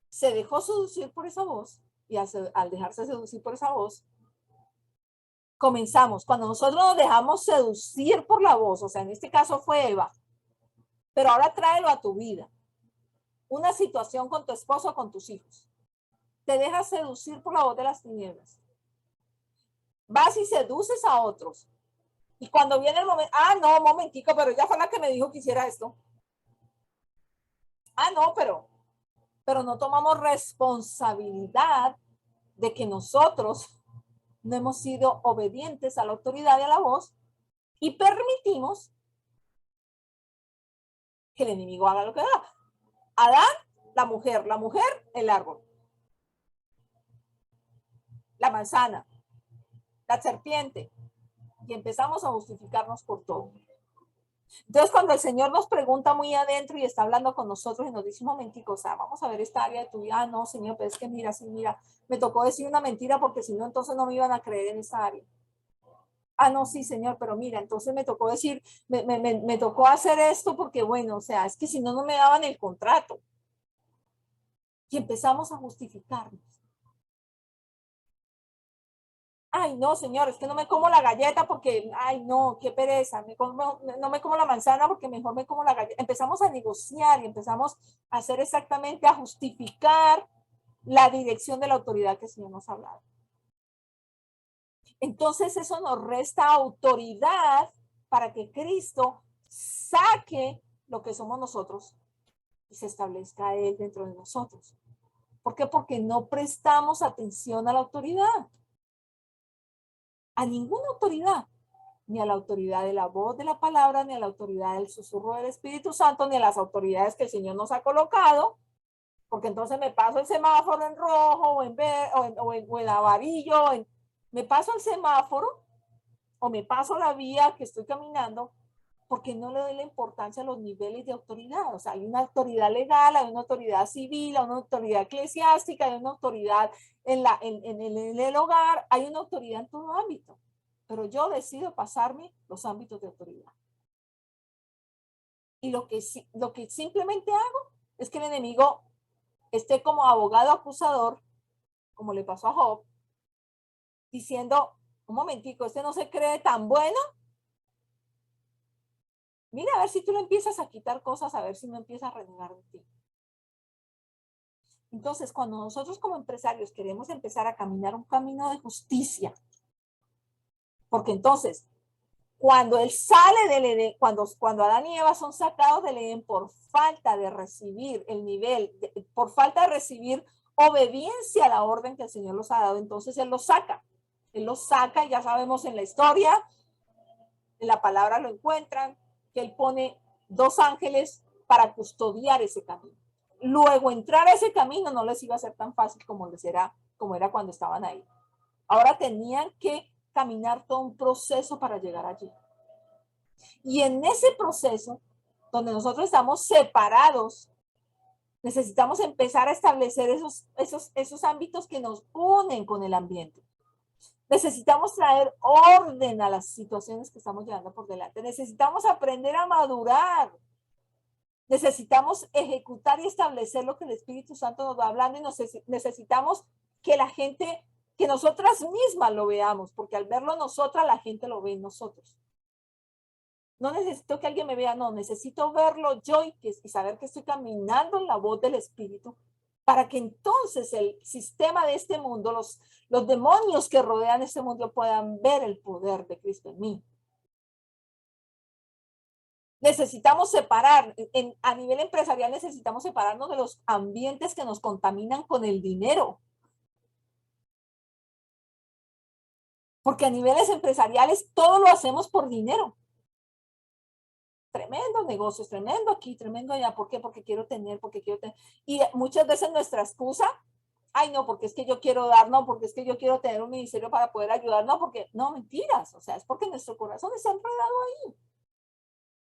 Se dejó seducir por esa voz y al dejarse seducir por esa voz, comenzamos. Cuando nosotros nos dejamos seducir por la voz, o sea, en este caso fue Eva, pero ahora tráelo a tu vida. Una situación con tu esposo o con tus hijos. Te dejas seducir por la voz de las tinieblas. Vas y seduces a otros. Y cuando viene el momento, no, momentico, pero ella fue la que me dijo que hiciera esto. No, pero no tomamos responsabilidad de que nosotros no hemos sido obedientes a la autoridad y a la voz y permitimos que el enemigo haga lo que haga. Adán, la mujer, el árbol, la manzana, la serpiente, y empezamos a justificarnos por todo. Entonces, cuando el Señor nos pregunta muy adentro y está hablando con nosotros y nos dice un momentico, o sea, vamos a ver esta área de tu vida. No, Señor, pero es que mira, me tocó decir una mentira porque si no, entonces no me iban a creer en esa área. No, sí, Señor, pero mira, entonces me tocó decir, me tocó hacer esto porque, bueno, o sea, es que si no, no me daban el contrato. Y empezamos a justificarnos. No, Señor, es que no me como la galleta porque, no, qué pereza, no me como la manzana porque mejor me como la galleta. Empezamos a negociar y empezamos a hacer exactamente, a justificar la dirección de la autoridad que el Señor nos ha hablado. Entonces eso nos resta autoridad para que Cristo saque lo que somos nosotros y se establezca Él dentro de nosotros. ¿Por qué? Porque no prestamos atención a la autoridad. A ninguna autoridad. Ni a la autoridad de la voz de la palabra, ni a la autoridad del susurro del Espíritu Santo, ni a las autoridades que el Señor nos ha colocado, porque entonces me paso el semáforo en rojo, o en verde, o en amarillo, me paso el semáforo, o me paso la vía que estoy caminando, porque no le doy la importancia a los niveles de autoridad. O sea, hay una autoridad legal, hay una autoridad civil, hay una autoridad eclesiástica, hay una autoridad en el hogar, hay una autoridad en todo ámbito. Pero yo decido pasarme los ámbitos de autoridad. Y lo que simplemente hago es que el enemigo esté como abogado acusador, como le pasó a Job, diciendo, un momentico, este no se cree tan bueno. Mira, a ver si tú le empiezas a quitar cosas, a ver si no empieza a renegar de ti. Entonces, cuando nosotros como empresarios queremos empezar a caminar un camino de justicia, porque entonces, cuando él sale del Edén, cuando Adán y Eva son sacados del Edén por falta de recibir el nivel, por falta de recibir obediencia a la orden que el Señor los ha dado, entonces él los saca. Él los saca, ya sabemos en la historia, en la palabra lo encuentran, que él pone 2 ángeles para custodiar ese camino. Luego entrar a ese camino no les iba a ser tan fácil como era cuando estaban ahí. Ahora tenían que caminar todo un proceso para llegar allí. Y en ese proceso, donde nosotros estamos separados, necesitamos empezar a establecer esos ámbitos que nos unen con el ambiente. Necesitamos traer orden a las situaciones que estamos llevando por delante. Necesitamos aprender a madurar. Necesitamos ejecutar y establecer lo que el Espíritu Santo nos va hablando, y necesitamos que la gente, que nosotras mismas lo veamos, porque al verlo nosotras, la gente lo ve en nosotros. No necesito que alguien me vea, no, necesito verlo yo y saber que estoy caminando en la voz del Espíritu, para que entonces el sistema de este mundo, los demonios que rodean este mundo puedan ver el poder de Cristo en mí. Necesitamos separar, a nivel empresarial necesitamos separarnos de los ambientes que nos contaminan con el dinero. Porque a niveles empresariales todo lo hacemos por dinero. Tremendo negocios, tremendo aquí, tremendo allá. ¿Por qué? Porque quiero tener. Y muchas veces nuestra excusa, ay no, porque es que yo quiero dar, no, porque es que yo quiero tener un ministerio para poder ayudar, no, porque, no, mentiras. O sea, es porque nuestro corazón está enredado ahí.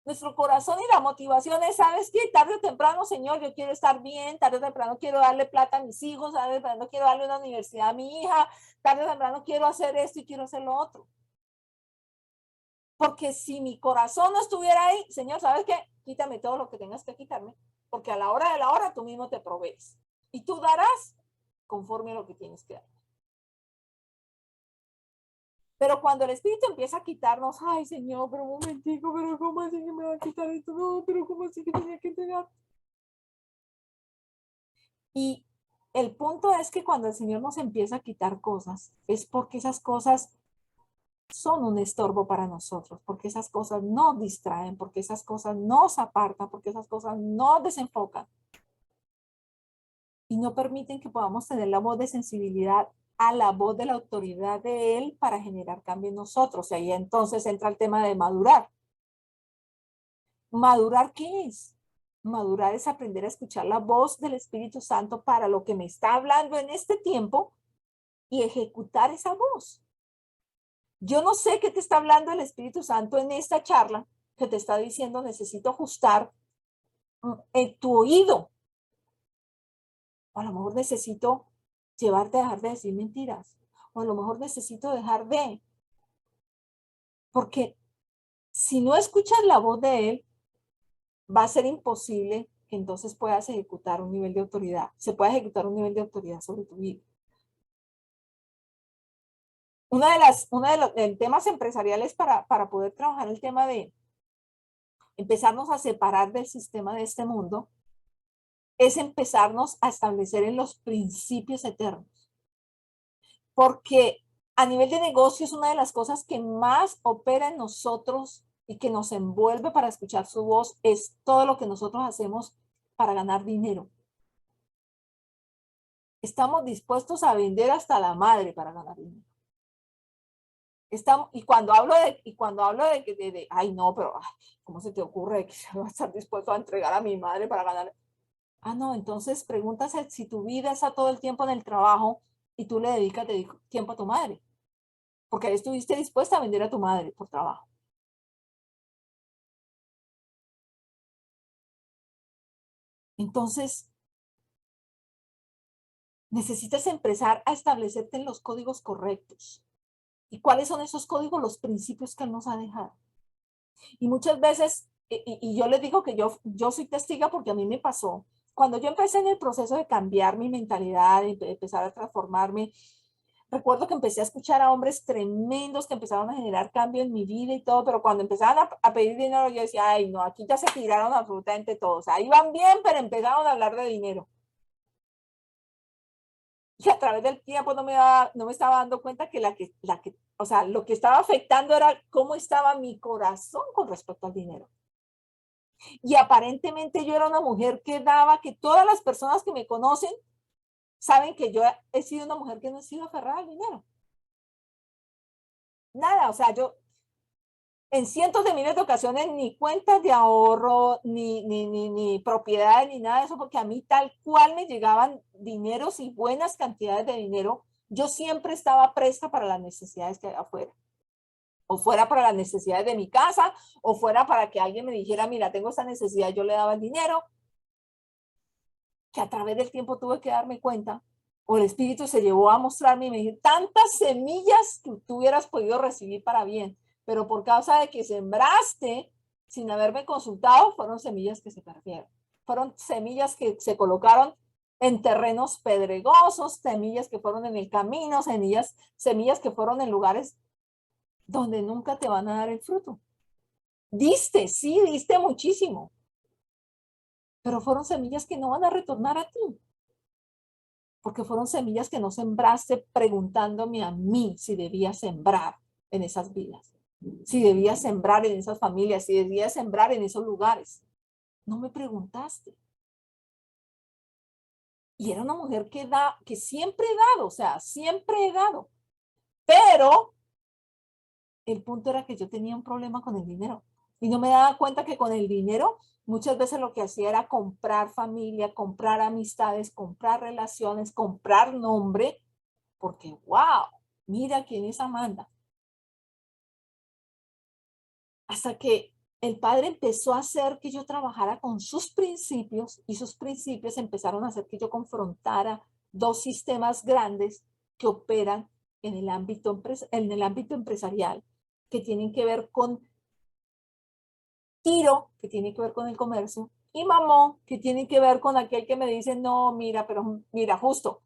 Nuestro corazón y la motivación es, ¿sabes qué? Tarde o temprano, Señor, yo quiero estar bien, tarde o temprano quiero darle plata a mis hijos, tarde o temprano quiero darle una universidad a mi hija, tarde o temprano quiero hacer esto y quiero hacer lo otro. Porque si mi corazón no estuviera ahí, Señor, ¿sabes qué? Quítame todo lo que tengas que quitarme, porque a la hora de la hora tú mismo te provees. Y tú darás conforme a lo que tienes que dar. Pero cuando el Espíritu empieza a quitarnos, ay Señor, pero un momentico, pero ¿cómo así que me va a quitar esto? No, pero ¿cómo así que tenía que entregar? Y el punto es que cuando el Señor nos empieza a quitar cosas, es porque esas cosas son un estorbo para nosotros, porque esas cosas nos distraen, porque esas cosas nos apartan, porque esas cosas nos desenfocan y no permiten que podamos tener la voz de sensibilidad a la voz de la autoridad de Él para generar cambio en nosotros. Y ahí entonces entra el tema de madurar. ¿Madurar qué es? Madurar es aprender a escuchar la voz del Espíritu Santo para lo que me está hablando en este tiempo y ejecutar esa voz. Yo no sé qué te está hablando el Espíritu Santo en esta charla, que te está diciendo necesito ajustar en tu oído. O a lo mejor necesito llevarte a dejar de decir mentiras. O a lo mejor necesito dejar de. Porque si no escuchas la voz de Él, va a ser imposible que entonces puedas ejecutar un nivel de autoridad. Se puede ejecutar un nivel de autoridad sobre tu vida. Uno de los temas empresariales para poder trabajar el tema de empezarnos a separar del sistema de este mundo es empezarnos a establecer en los principios eternos. Porque a nivel de negocio es una de las cosas que más opera en nosotros y que nos envuelve para escuchar su voz es todo lo que nosotros hacemos para ganar dinero. Estamos dispuestos a vender hasta la madre para ganar dinero. Y cuando hablo de ay no, pero ay, ¿cómo se te ocurre que se va a estar dispuesto a entregar a mi madre para ganar? Ah, no, entonces pregúntase si tu vida está todo el tiempo en el trabajo y tú le dedicas tiempo a tu madre. Porque estuviste dispuesta a vender a tu madre por trabajo. Entonces, necesitas empezar a establecerte en los códigos correctos. ¿Y cuáles son esos códigos? Los principios que Él nos ha dejado. Y muchas veces, y yo les digo que yo soy testiga porque a mí me pasó. Cuando yo empecé en el proceso de cambiar mi mentalidad, de empezar a transformarme, recuerdo que empecé a escuchar a hombres tremendos que empezaron a generar cambio en mi vida y todo, pero cuando empezaban a pedir dinero, yo decía, ay, no, aquí ya se tiraron absolutamente todos. Ahí van bien, pero empezaron a hablar de dinero. Y a través del tiempo no me estaba dando cuenta que o sea, lo que estaba afectando era cómo estaba mi corazón con respecto al dinero. Y aparentemente yo era una mujer que daba, que todas las personas que me conocen saben que yo he sido una mujer que no he sido aferrada al dinero. Nada, o sea, yo en cientos de miles de ocasiones ni cuentas de ahorro, ni propiedades, ni nada de eso, porque a mí tal cual me llegaban dineros y buenas cantidades de dinero, yo siempre estaba presta para las necesidades que hay afuera. O fuera para las necesidades de mi casa, o fuera para que alguien me dijera, mira, tengo esta necesidad, yo le daba el dinero, que a través del tiempo tuve que darme cuenta, o el Espíritu se llevó a mostrarme y me dijo, tantas semillas que tú hubieras podido recibir para bien, pero por causa de que sembraste sin haberme consultado, fueron semillas que se perdieron. Fueron semillas que se colocaron en terrenos pedregosos, semillas que fueron en el camino, semillas que fueron en lugares donde nunca te van a dar el fruto. Diste, sí, diste muchísimo, pero fueron semillas que no van a retornar a ti. Porque fueron semillas que no sembraste preguntándome a mí si debía sembrar en esas vidas, si debía sembrar en esas familias, si debía sembrar en esos lugares. No me preguntaste. Y era una mujer que siempre he dado, o sea, siempre he dado. Pero el punto era que yo tenía un problema con el dinero. Y no me daba cuenta que con el dinero muchas veces lo que hacía era comprar familia, comprar amistades, comprar relaciones, comprar nombre, porque wow, mira quién es Amanda. Hasta que el Padre empezó a hacer que yo trabajara con sus principios y sus principios empezaron a hacer que yo confrontara dos sistemas grandes que operan en el ámbito empresarial, que tienen que ver con Tiro, que tiene que ver con el comercio, y Mamón, que tiene que ver con aquel que me dice, no, mira, pero mira, justo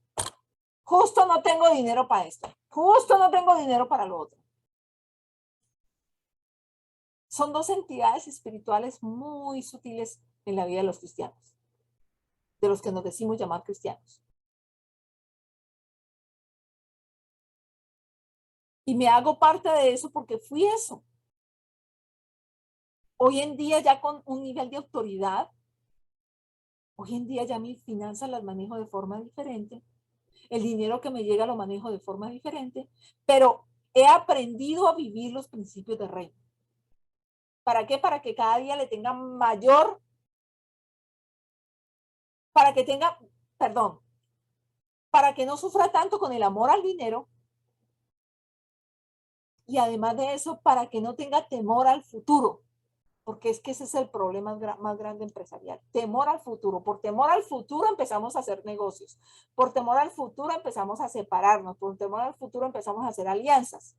no tengo dinero para esto, justo no tengo dinero para lo otro. Son dos entidades espirituales muy sutiles en la vida de los cristianos, de los que nos decimos llamar cristianos. Y me hago parte de eso porque fui eso. Hoy en día ya con un nivel de autoridad, hoy en día ya mis finanzas las manejo de forma diferente, el dinero que me llega lo manejo de forma diferente, pero he aprendido a vivir los principios de reino. ¿Para qué? Para que cada día le tenga mayor, para que tenga, perdón, para que no sufra tanto con el amor al dinero y además de eso, para que no tenga temor al futuro, porque es que ese es el problema más grande empresarial, temor al futuro. Por temor al futuro empezamos a hacer negocios, por temor al futuro empezamos a separarnos, por temor al futuro empezamos a hacer alianzas.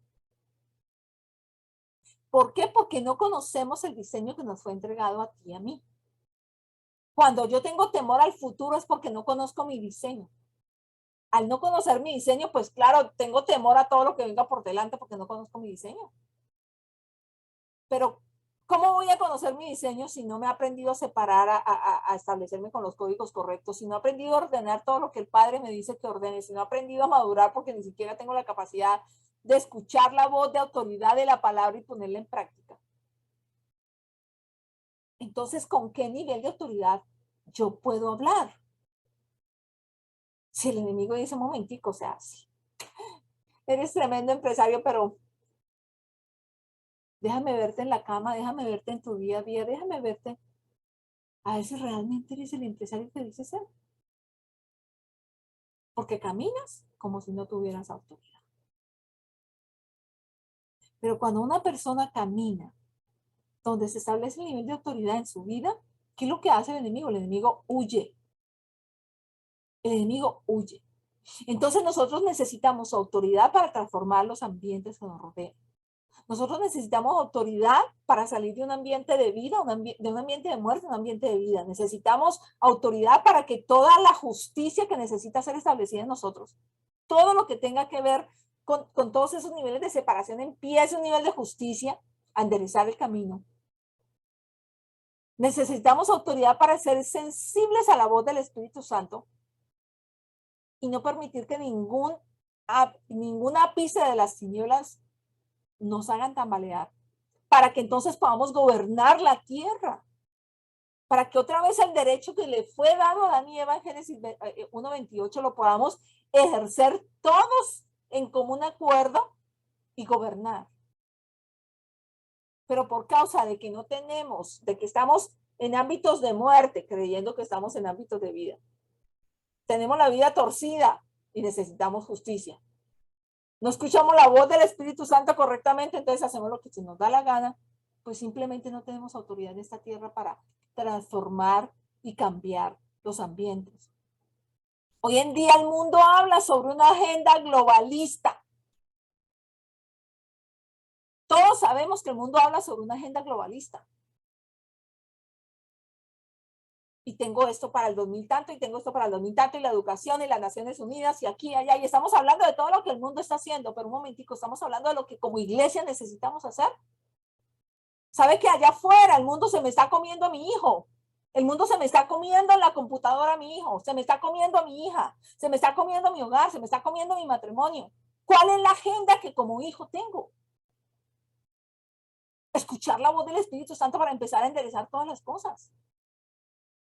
¿Por qué? Porque no conocemos el diseño que nos fue entregado a ti y a mí. Cuando yo tengo temor al futuro es porque no conozco mi diseño. Al no conocer mi diseño, pues claro, tengo temor a todo lo que venga por delante porque no conozco mi diseño. Pero, ¿cómo voy a conocer mi diseño si no me he aprendido a separar, a establecerme con los códigos correctos? Si no he aprendido a ordenar todo lo que el Padre me dice que ordene, si no he aprendido a madurar porque ni siquiera tengo la capacidad de escuchar la voz de autoridad de la palabra y ponerla en práctica. Entonces, ¿con qué nivel de autoridad yo puedo hablar? Si el enemigo dice, un momentico, o sea, sí, eres tremendo empresario, pero déjame verte en la cama, déjame verte en tu día a día, déjame verte. A veces realmente eres el empresario que dices ser. Porque caminas como si no tuvieras autoridad. Pero cuando una persona camina donde se establece el nivel de autoridad en su vida, ¿qué es lo que hace el enemigo? El enemigo huye. El enemigo huye. Entonces nosotros necesitamos autoridad para transformar los ambientes que nos rodean. Nosotros necesitamos autoridad para salir de un ambiente de vida, de un ambiente de muerte, un ambiente de vida. Necesitamos autoridad para que toda la justicia que necesita ser establecida en nosotros, todo lo que tenga que ver con todos esos niveles de separación, empiece un nivel de justicia a enderezar el camino. Necesitamos autoridad para ser sensibles a la voz del Espíritu Santo y no permitir que ningún ápice de las tinieblas nos hagan tambalear, para que entonces podamos gobernar la tierra, para que otra vez el derecho que le fue dado a Adán y Eva en Génesis 1:28 lo podamos ejercer todos en común acuerdo y gobernar. Pero por causa de que no tenemos, de que estamos en ámbitos de muerte, creyendo que estamos en ámbitos de vida, tenemos la vida torcida y necesitamos justicia. No escuchamos la voz del Espíritu Santo correctamente, entonces hacemos lo que se nos da la gana, pues simplemente no tenemos autoridad en esta tierra para transformar y cambiar los ambientes. Hoy en día el mundo habla sobre una agenda globalista. Todos sabemos que el mundo habla sobre una agenda globalista. Y tengo esto para el 2000 tanto, y tengo esto para el 2000 tanto, y la educación, y las Naciones Unidas, y aquí, allá, y estamos hablando de todo lo que el mundo está haciendo, pero un momentico, estamos hablando de lo que como iglesia necesitamos hacer. ¿Sabe que allá afuera el mundo se me está comiendo a mi hijo? El mundo se me está comiendo en la computadora a mi hijo, se me está comiendo a mi hija, se me está comiendo mi hogar, se me está comiendo mi matrimonio. ¿Cuál es la agenda que como hijo tengo? Escuchar la voz del Espíritu Santo para empezar a enderezar todas las cosas.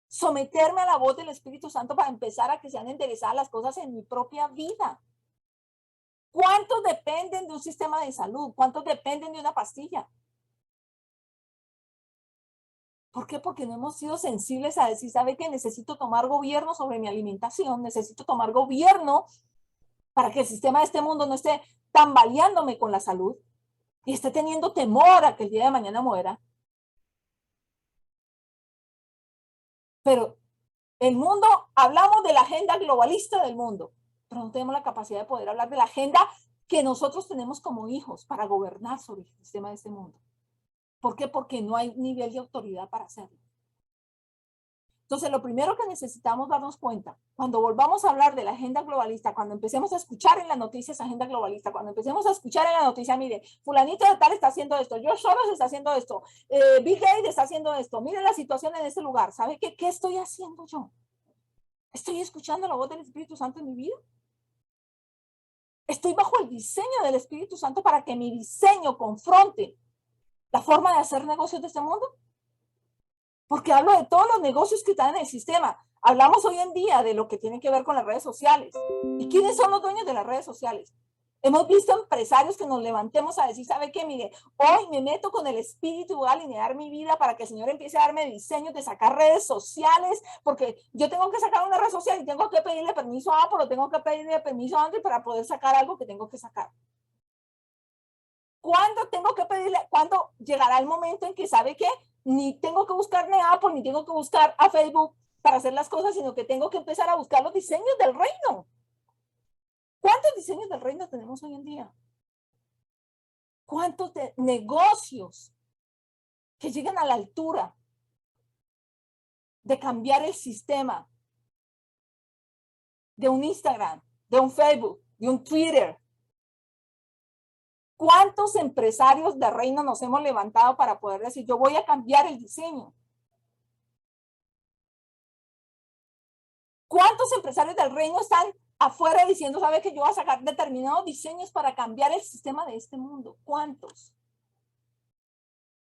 Someterme a la voz del Espíritu Santo para empezar a que sean enderezadas las cosas en mi propia vida. ¿Cuántos dependen de un sistema de salud? ¿Cuántos dependen de una pastilla? ¿Por qué? Porque no hemos sido sensibles a decir, ¿sabe qué? Necesito tomar gobierno sobre mi alimentación, necesito tomar gobierno para que el sistema de este mundo no esté tambaleándome con la salud y esté teniendo temor a que el día de mañana muera. Pero el mundo, hablamos de la agenda globalista del mundo, pero no tenemos la capacidad de poder hablar de la agenda que nosotros tenemos como hijos para gobernar sobre el sistema de este mundo. ¿Por qué? Porque no hay nivel de autoridad para hacerlo. Entonces, lo primero que necesitamos darnos cuenta, cuando volvamos a hablar de la agenda globalista, cuando empecemos a escuchar en las noticias agenda globalista, cuando empecemos a escuchar en la noticia, mire, fulanito de tal está haciendo esto, George Soros está haciendo esto, Bill Gates está haciendo esto, mire la situación en este lugar, ¿sabe qué? ¿Qué estoy haciendo yo? ¿Estoy escuchando la voz del Espíritu Santo en mi vida? ¿Estoy bajo el diseño del Espíritu Santo para que mi diseño confronte la forma de hacer negocios de este mundo? Porque hablo de todos los negocios que están en el sistema. Hablamos hoy en día de lo que tiene que ver con las redes sociales. ¿Y quiénes son los dueños de las redes sociales? Hemos visto empresarios que nos levantemos a decir, ¿sabe qué? Mire, hoy me meto con el espíritu y voy a alinear mi vida para que el Señor empiece a darme diseños de sacar redes sociales, porque yo tengo que sacar una red social y tengo que pedirle permiso a Apple o tengo que pedirle permiso a Android para poder sacar algo que tengo que sacar. ¿Cuándo tengo que pedirle? ¿Cuándo llegará el momento en que sabe qué? Ni tengo que buscar ni a Apple, ni tengo que buscar a Facebook para hacer las cosas, sino que tengo que empezar a buscar los diseños del reino. ¿Cuántos diseños del reino tenemos hoy en día? ¿Cuántos negocios que llegan a la altura de cambiar el sistema de un Instagram, de un Facebook, de un Twitter? ¿Cuántos empresarios de reino nos hemos levantado para poder decir, yo voy a cambiar el diseño? ¿Cuántos empresarios del reino están afuera diciendo, sabe que yo voy a sacar determinados diseños para cambiar el sistema de este mundo? ¿Cuántos?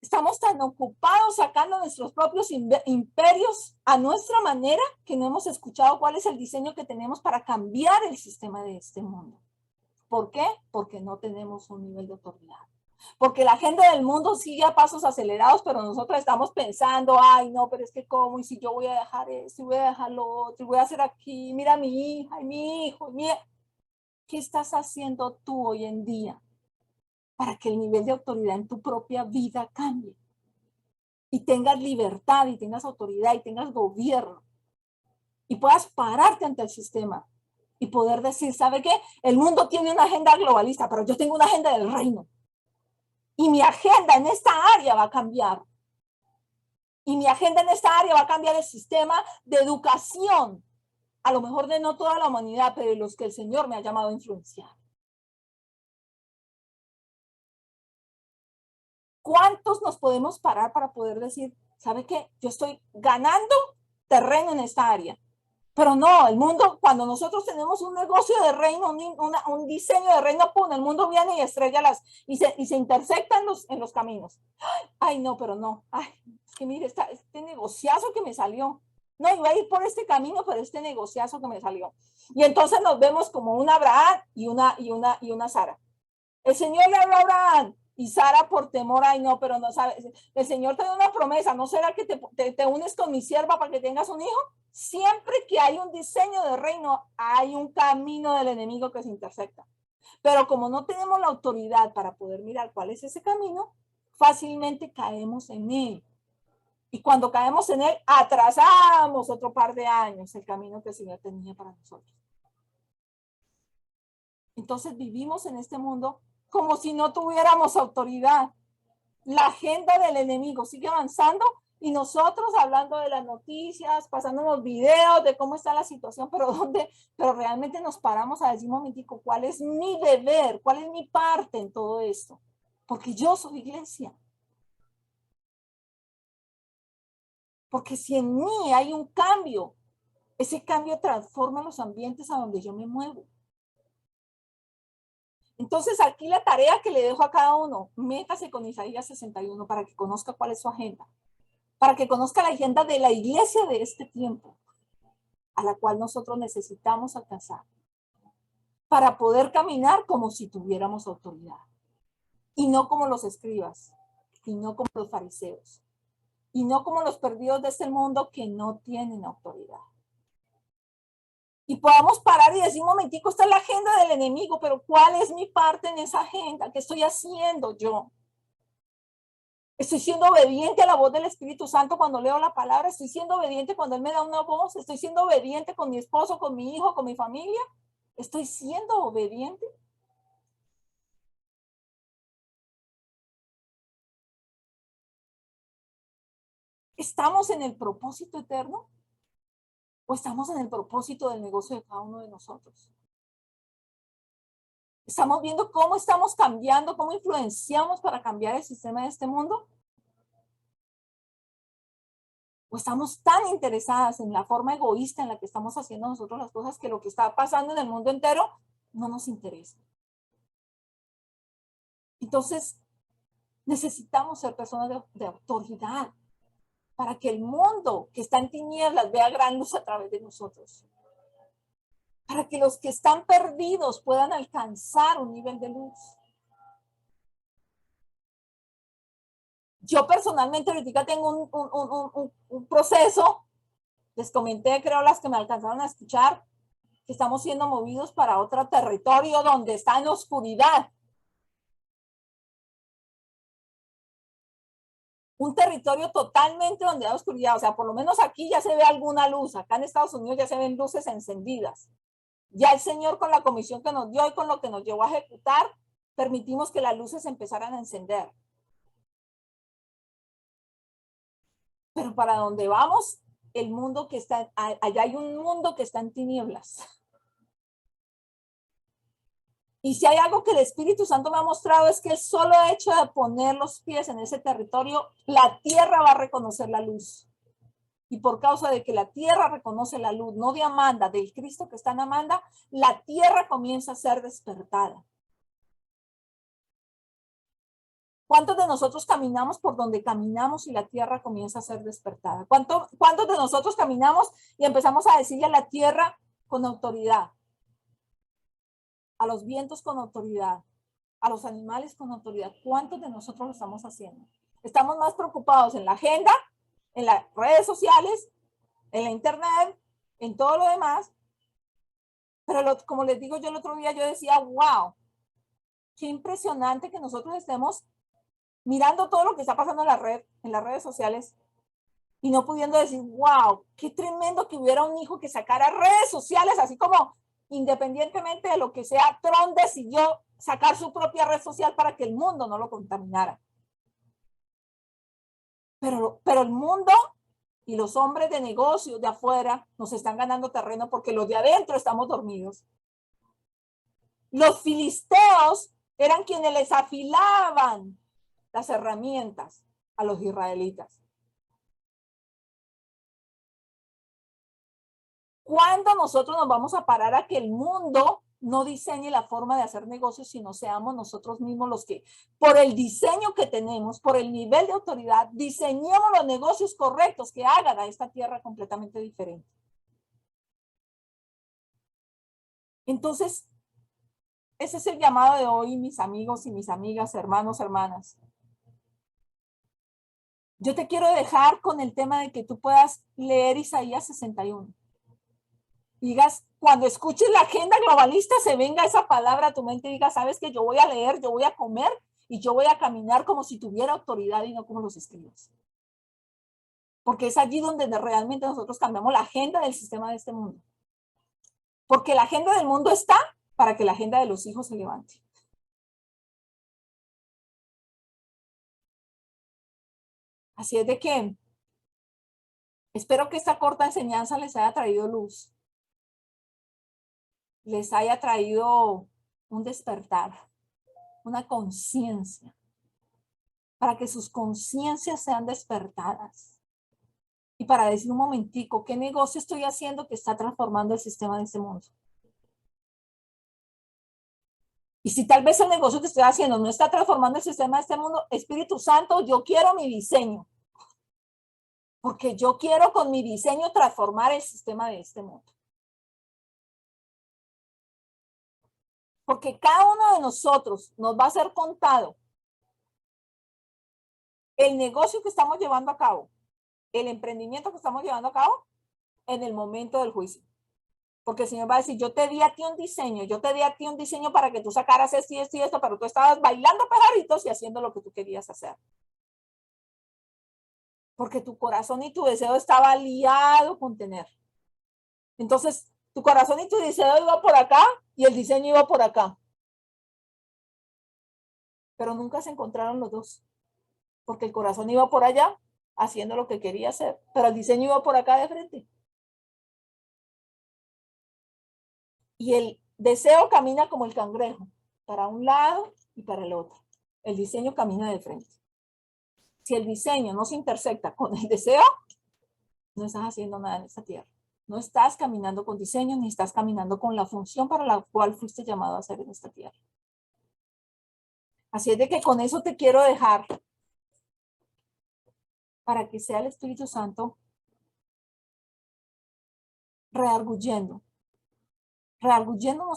Estamos tan ocupados sacando nuestros propios imperios a nuestra manera que no hemos escuchado cuál es el diseño que tenemos para cambiar el sistema de este mundo. ¿Por qué? Porque no tenemos un nivel de autoridad. Porque la agenda del mundo sigue a pasos acelerados, pero nosotros estamos pensando, ay, no, pero es que cómo, y si yo voy a dejar esto, y voy a dejar lo otro, y voy a hacer aquí, mira a mi hija, y mi hijo, mira. ¿Qué estás haciendo tú hoy en día para que el nivel de autoridad en tu propia vida cambie? Y tengas libertad, y tengas autoridad, y tengas gobierno, y puedas pararte ante el sistema, y poder decir, ¿sabe qué? El mundo tiene una agenda globalista, pero yo tengo una agenda del reino. Y mi agenda en esta área va a cambiar. Y mi agenda en esta área va a cambiar el sistema de educación. A lo mejor de no toda la humanidad, pero de los que el Señor me ha llamado a influenciar. ¿Cuántos nos podemos parar para poder decir, ¿sabe qué? Yo estoy ganando terreno en esta área. Pero no, el mundo, cuando nosotros tenemos un negocio de reino, un diseño de reino, pum, el mundo viene y estrella y se intersecta en los caminos. Ay, no, pero no. Ay, es que mire, este negociazo que me salió. No, iba a ir por este camino, pero este negociazo que me salió. Y entonces nos vemos como una Abraham y una Sara. El Señor le habló a Abraham y Sara por temor, ay no, pero no sabe. El Señor te da una promesa, ¿no será que te unes con mi sierva para que tengas un hijo? Siempre que hay un diseño de reino, hay un camino del enemigo que se intersecta. Pero como no tenemos la autoridad para poder mirar cuál es ese camino, fácilmente caemos en él. Y cuando caemos en él, atrasamos otro par de años el camino que el Señor tenía para nosotros. Entonces vivimos en este mundo como si no tuviéramos autoridad. La agenda del enemigo sigue avanzando y nosotros hablando de las noticias, pasándonos videos de cómo está la situación, pero realmente nos paramos a decir un momentico, ¿cuál es mi deber? ¿Cuál es mi parte en todo esto? Porque yo soy iglesia. Porque si en mí hay un cambio, ese cambio transforma los ambientes a donde yo me muevo. Entonces aquí la tarea que le dejo a cada uno, métase con Isaías 61 para que conozca cuál es su agenda, para que conozca la agenda de la iglesia de este tiempo, a la cual nosotros necesitamos alcanzar, para poder caminar como si tuviéramos autoridad, y no como los escribas, y no como los fariseos, y no como los perdidos de este mundo que no tienen autoridad. Y podamos parar y decir, un momentico, esta es la agenda del enemigo, pero ¿cuál es mi parte en esa agenda? ¿Qué estoy haciendo yo? Estoy siendo obediente a la voz del Espíritu Santo cuando leo la palabra, estoy siendo obediente cuando Él me da una voz, estoy siendo obediente con mi esposo, con mi hijo, con mi familia, estoy siendo obediente. ¿Estamos en el propósito eterno? ¿O estamos en el propósito del negocio de cada uno de nosotros? ¿Estamos viendo cómo estamos cambiando, cómo influenciamos para cambiar el sistema de este mundo? ¿O estamos tan interesadas en la forma egoísta en la que estamos haciendo nosotros las cosas que lo que está pasando en el mundo entero no nos interesa? Entonces, necesitamos ser personas de autoridad para que el mundo que está en tinieblas vea gran luz a través de nosotros. Para que los que están perdidos puedan alcanzar un nivel de luz. Yo personalmente ahorita tengo un proceso, les comenté, creo las que me alcanzaron a escuchar, que estamos siendo movidos para otro territorio donde está en oscuridad. Un territorio totalmente donde hay oscuridad, o sea, por lo menos aquí ya se ve alguna luz, acá en Estados Unidos ya se ven luces encendidas. Ya el Señor con la comisión que nos dio y con lo que nos llevó a ejecutar, permitimos que las luces empezaran a encender. Pero para donde vamos, el mundo que está, allá hay un mundo que está en tinieblas. Y si hay algo que el Espíritu Santo me ha mostrado es que el solo hecho de poner los pies en ese territorio, la tierra va a reconocer la luz. Y por causa de que la tierra reconoce la luz, no de Amanda, del Cristo que está en Amanda, la tierra comienza a ser despertada. ¿Cuántos de nosotros caminamos por donde caminamos y la tierra comienza a ser despertada? ¿Cuántos de nosotros caminamos y empezamos a decirle a la tierra con autoridad, a los vientos con autoridad, a los animales con autoridad? ¿Cuántos de nosotros lo estamos haciendo? Estamos más preocupados en la agenda, en las redes sociales, en la internet, en todo lo demás. Pero como les digo yo el otro día, yo decía, wow, qué impresionante que nosotros estemos mirando todo lo que está pasando en las redes sociales y no pudiendo decir, wow, qué tremendo que hubiera un hijo que sacara redes sociales, así como independientemente de lo que sea, Trump decidió sacar su propia red social para que el mundo no lo contaminara. Pero el mundo y los hombres de negocios de afuera nos están ganando terreno porque los de adentro estamos dormidos. Los filisteos eran quienes les afilaban las herramientas a los israelitas. ¿Cuándo nosotros nos vamos a parar a que el mundo no diseñe la forma de hacer negocios, sino seamos nosotros mismos los que, por el diseño que tenemos, por el nivel de autoridad, diseñemos los negocios correctos que hagan a esta tierra completamente diferente? Entonces, ese es el llamado de hoy, mis amigos y mis amigas, hermanos, hermanas. Yo te quiero dejar con el tema de que tú puedas leer Isaías 61. Digas, cuando escuches la agenda globalista, se venga esa palabra a tu mente y digas, sabes que yo voy a leer, yo voy a comer y yo voy a caminar como si tuviera autoridad y no como los escribas. Porque es allí donde realmente nosotros cambiamos la agenda del sistema de este mundo. Porque la agenda del mundo está para que la agenda de los hijos se levante. Así es de que espero que esta corta enseñanza les haya traído luz. Les haya traído un despertar, una conciencia, para que sus conciencias sean despertadas. Y para decir un momentico, ¿qué negocio estoy haciendo que está transformando el sistema de este mundo? Y si tal vez el negocio que estoy haciendo no está transformando el sistema de este mundo, Espíritu Santo, yo quiero mi diseño. Porque yo quiero con mi diseño transformar el sistema de este mundo. Porque cada uno de nosotros nos va a ser contado el negocio que estamos llevando a cabo, el emprendimiento que estamos llevando a cabo en el momento del juicio. Porque el Señor va a decir, yo te di a ti un diseño, para que tú sacaras esto y esto y esto, pero tú estabas bailando pajaritos y haciendo lo que tú querías hacer. Porque tu corazón y tu deseo estaba aliado con tener. Entonces, tu corazón y tu deseo iba por acá y el diseño iba por acá. Pero nunca se encontraron los dos. Porque el corazón iba por allá haciendo lo que quería hacer, pero el diseño iba por acá de frente. Y el deseo camina como el cangrejo, para un lado y para el otro. El diseño camina de frente. Si el diseño no se intersecta con el deseo, no estás haciendo nada en esta tierra. No estás caminando con diseño, ni estás caminando con la función para la cual fuiste llamado a hacer en esta tierra. Así es de que con eso te quiero dejar para que sea el Espíritu Santo reargulléndonos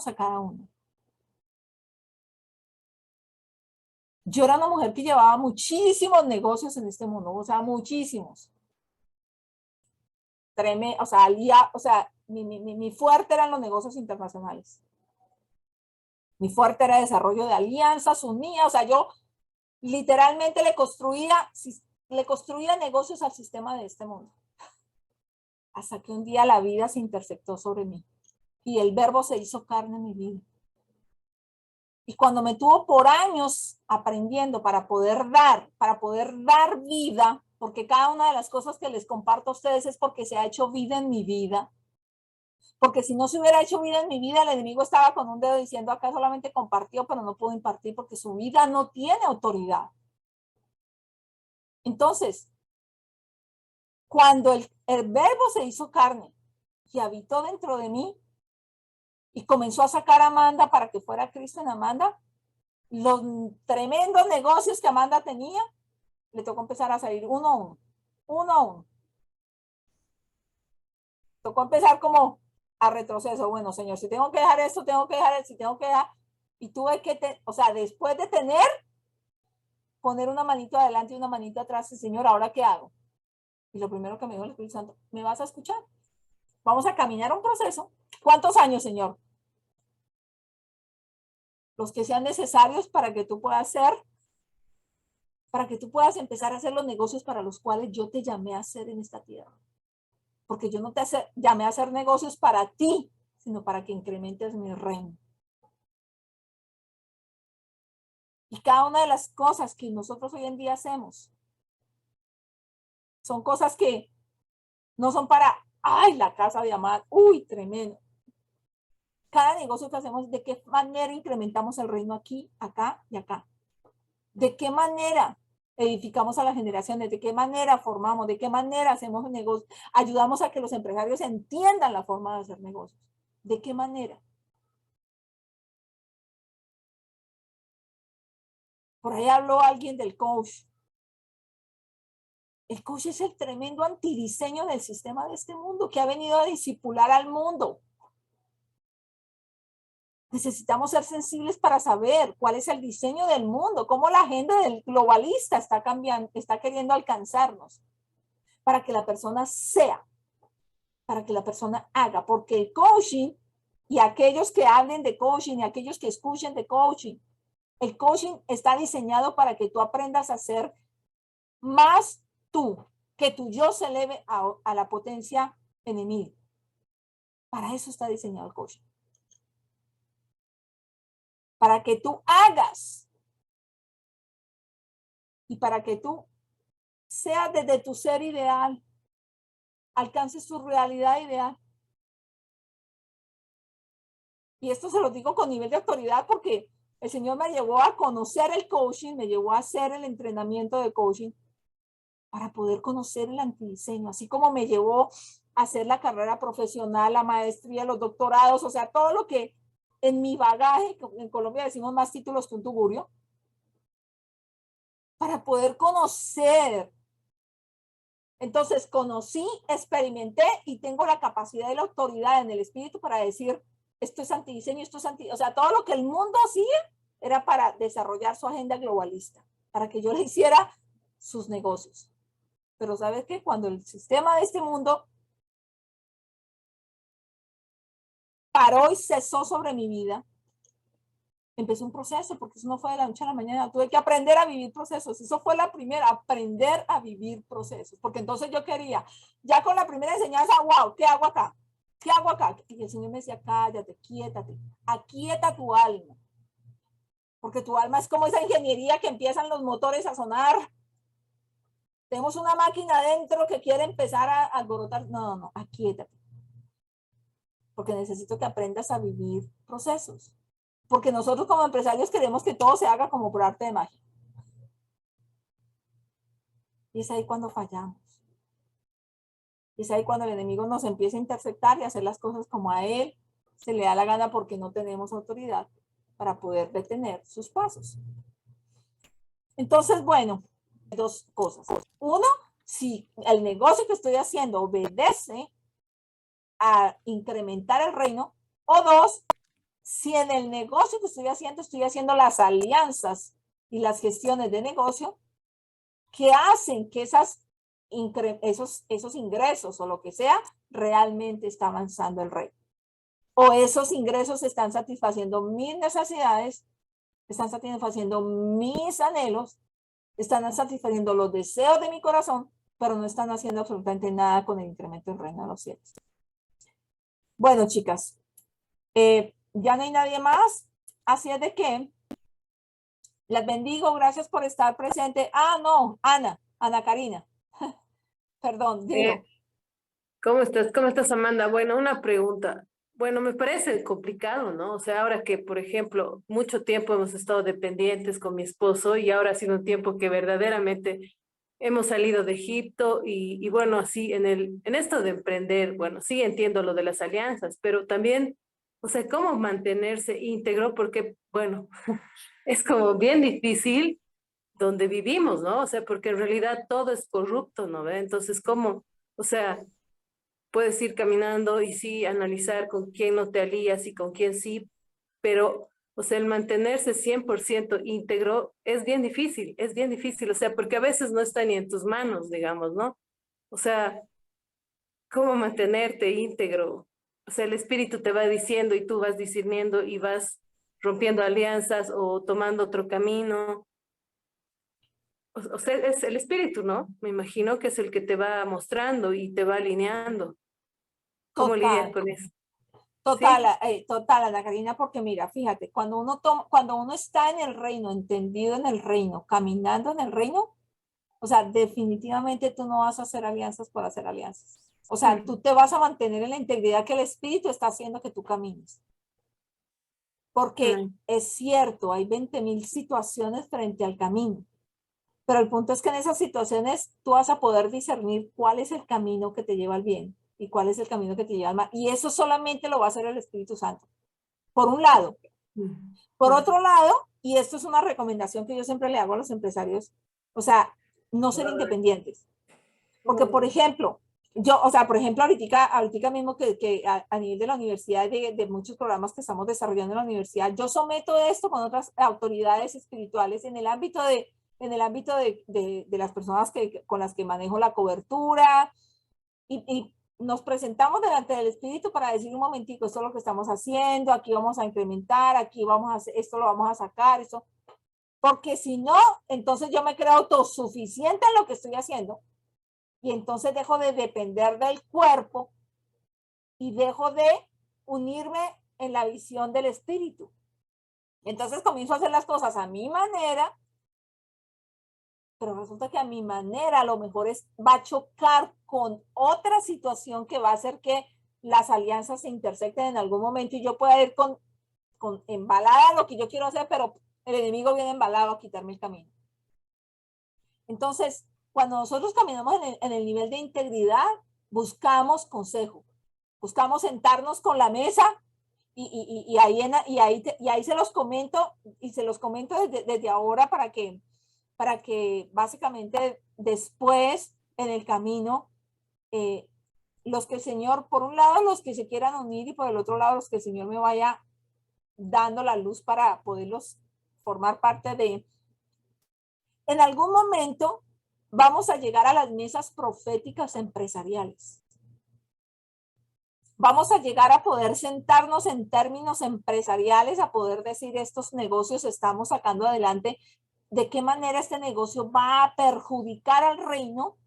a cada uno. Yo era una mujer que llevaba muchísimos negocios en este mundo, o sea, muchísimos. Mi fuerte eran los negocios internacionales. Mi fuerte era el desarrollo de alianzas, unía, o sea, yo literalmente le construía negocios al sistema de este mundo. Hasta que un día la vida se intersectó sobre mí y el verbo se hizo carne en mi vida. Y cuando me tuvo por años aprendiendo para poder dar vida, porque cada una de las cosas que les comparto a ustedes es porque se ha hecho vida en mi vida. Porque si no se hubiera hecho vida en mi vida, el enemigo estaba con un dedo diciendo acá solamente compartió, pero no pudo impartir porque su vida no tiene autoridad. Entonces, cuando el verbo se hizo carne y habitó dentro de mí y comenzó a sacar a Amanda para que fuera Cristo en Amanda, los tremendos negocios que Amanda tenía, le tocó empezar a salir uno a uno, uno a uno. Tocó empezar como a retroceso. Bueno, señor, si tengo que dejar esto, tengo que dejar esto, si tengo que dejar. Y tuve que, o sea, después de tener, poner una manito adelante y una manito atrás, señor, ¿ahora qué hago? Y lo primero que me dijo el Espíritu Santo, ¿me vas a escuchar? Vamos a caminar un proceso. ¿Cuántos años, señor? Los que sean necesarios para que tú puedas empezar a hacer los negocios para los cuales yo te llamé a hacer en esta tierra. Porque yo no te llamé a hacer negocios para ti, sino para que incrementes mi reino. Y cada una de las cosas que nosotros hoy en día hacemos son cosas que no son para, ay, la casa de Amad, uy, tremendo. Cada negocio que hacemos, ¿de qué manera incrementamos el reino aquí, acá y acá? ¿De qué manera edificamos a las generaciones? ¿De qué manera formamos? ¿De qué manera hacemos negocios? Ayudamos a que los empresarios entiendan la forma de hacer negocios. ¿De qué manera? Por ahí habló alguien del coach. El coach es el tremendo antidiseño del sistema de este mundo que ha venido a disipular al mundo. Necesitamos ser sensibles para saber cuál es el diseño del mundo, cómo la agenda del globalista está cambiando, está queriendo alcanzarnos, para que la persona sea, para que la persona haga, porque el coaching y aquellos que hablen de coaching y aquellos que escuchen de coaching, el coaching está diseñado para que tú aprendas a ser más tú, que tu yo se eleve a la potencia enemiga. Para eso está diseñado el coaching. Para que tú hagas y para que tú seas desde tu ser ideal, alcances tu realidad ideal. Y esto se lo digo con nivel de autoridad porque el Señor me llevó a conocer el coaching, me llevó a hacer el entrenamiento de coaching para poder conocer el antidiseño, así como me llevó a hacer la carrera profesional, la maestría, los doctorados, o sea, todo lo que en mi bagaje, en Colombia decimos más títulos que un tugurio, para poder conocer. Entonces conocí, experimenté y tengo la capacidad y la autoridad en el espíritu para decir, esto es antidiseño, esto es o sea, todo lo que el mundo hacía era para desarrollar su agenda globalista, para que yo le hiciera sus negocios. Pero ¿sabes qué? Cuando el sistema de este mundo paró y cesó sobre mi vida, empezó un proceso, porque eso no fue de la noche a la mañana. Tuve que aprender a vivir procesos. Eso fue la primera, aprender a vivir procesos. Porque entonces yo quería, ya con la primera enseñanza, wow, ¿qué hago acá? ¿Qué hago acá? Y el Señor me decía, cállate, quiétate, aquieta tu alma. Porque tu alma es como esa ingeniería que empiezan los motores a sonar. Tenemos una máquina adentro que quiere empezar a alborotar. No, no, aquíétate. Porque necesito que aprendas a vivir procesos. Porque nosotros como empresarios queremos que todo se haga como por arte de magia. Y es ahí cuando fallamos. Y es ahí cuando el enemigo nos empieza a interceptar y a hacer las cosas como a él se le da la gana porque no tenemos autoridad para poder detener sus pasos. Entonces, bueno, dos cosas. Uno, si el negocio que estoy haciendo obedece a incrementar el reino. O dos, si en el negocio que estoy haciendo las alianzas y las gestiones de negocio que hacen que esos ingresos o lo que sea realmente está avanzando el reino. O esos ingresos están satisfaciendo mis necesidades, están satisfaciendo mis anhelos, están satisfaciendo los deseos de mi corazón, pero no están haciendo absolutamente nada con el incremento del reino de los cielos. Bueno, chicas, ya no hay nadie más, así es de que las bendigo, gracias por estar presente. Ah, no, Ana Karina. Perdón, digo. ¿Cómo estás? ¿Cómo estás, Amanda? Bueno, una pregunta. Bueno, me parece complicado, ¿no? O sea, ahora que, por ejemplo, mucho tiempo hemos estado dependientes con mi esposo y ahora ha sido un tiempo que verdaderamente hemos salido de Egipto y bueno, así en esto de emprender, bueno, sí entiendo lo de las alianzas, pero también, o sea, cómo mantenerse íntegro porque, bueno, es como bien difícil donde vivimos, ¿no? O sea, porque en realidad todo es corrupto, ¿no ve? Entonces, ¿cómo? O sea, puedes ir caminando y sí analizar con quién no te alías y con quién sí, pero, o sea, el mantenerse 100% íntegro es bien difícil, o sea, porque a veces no está ni en tus manos, digamos, ¿no? O sea, ¿cómo mantenerte íntegro? O sea, el espíritu te va diciendo y tú vas discerniendo y vas rompiendo alianzas o tomando otro camino. O sea, es el espíritu, ¿no? Me imagino que es el que te va mostrando y te va alineando. ¿Cómo lidiar Total. con eso? Total, ¿Sí? total, Ana Karina, porque mira, fíjate, cuando uno está en el reino, entendido en el reino, caminando en el reino, o sea, definitivamente tú no vas a hacer alianzas por hacer alianzas. O sea, Mm, tú te vas a mantener en la integridad que el Espíritu está haciendo que tú camines. Porque mm, es cierto, hay 20.000 situaciones frente al camino, pero el punto es que en esas situaciones tú vas a poder discernir cuál es el camino que te lleva al bien y cuál es el camino que te lleva al mal. Y eso solamente lo va a hacer el Espíritu Santo. Por un lado. mm, Por mm. otro lado, y esto es una recomendación que yo siempre le hago a los empresarios, o sea, no ser independientes. Porque, por ejemplo, yo, o sea, por ejemplo, ahorita mismo que a nivel de la universidad, de muchos programas que estamos desarrollando en la universidad, yo someto esto con otras autoridades espirituales en el ámbito de las personas con las que manejo la cobertura, y nos presentamos delante del Espíritu para decir un momentico, esto es lo que estamos haciendo, aquí vamos a incrementar, aquí vamos a hacer, esto lo vamos a sacar, esto, porque si no, entonces yo me creo autosuficiente en lo que estoy haciendo y entonces dejo de depender del cuerpo y dejo de unirme en la visión del Espíritu. Entonces comienzo a hacer las cosas a mi manera, pero resulta que a mi manera a lo mejor va a chocar con otra situación que va a hacer que las alianzas se intersecten en algún momento y yo pueda ir con embalada lo que yo quiero hacer, pero el enemigo viene embalado a quitarme el camino. Entonces, cuando nosotros caminamos en el nivel de integridad, buscamos consejo, buscamos sentarnos con la mesa y ahí se los comento y se los comento desde ahora para que básicamente después en el camino, los que el Señor, por un lado, los que se quieran unir y por el otro lado, los que el Señor me vaya dando la luz para poderlos formar parte de. En algún momento vamos a llegar a las mesas proféticas empresariales. Vamos a llegar a poder sentarnos en términos empresariales, a poder decir estos negocios estamos sacando adelante, de qué manera este negocio va a perjudicar al reino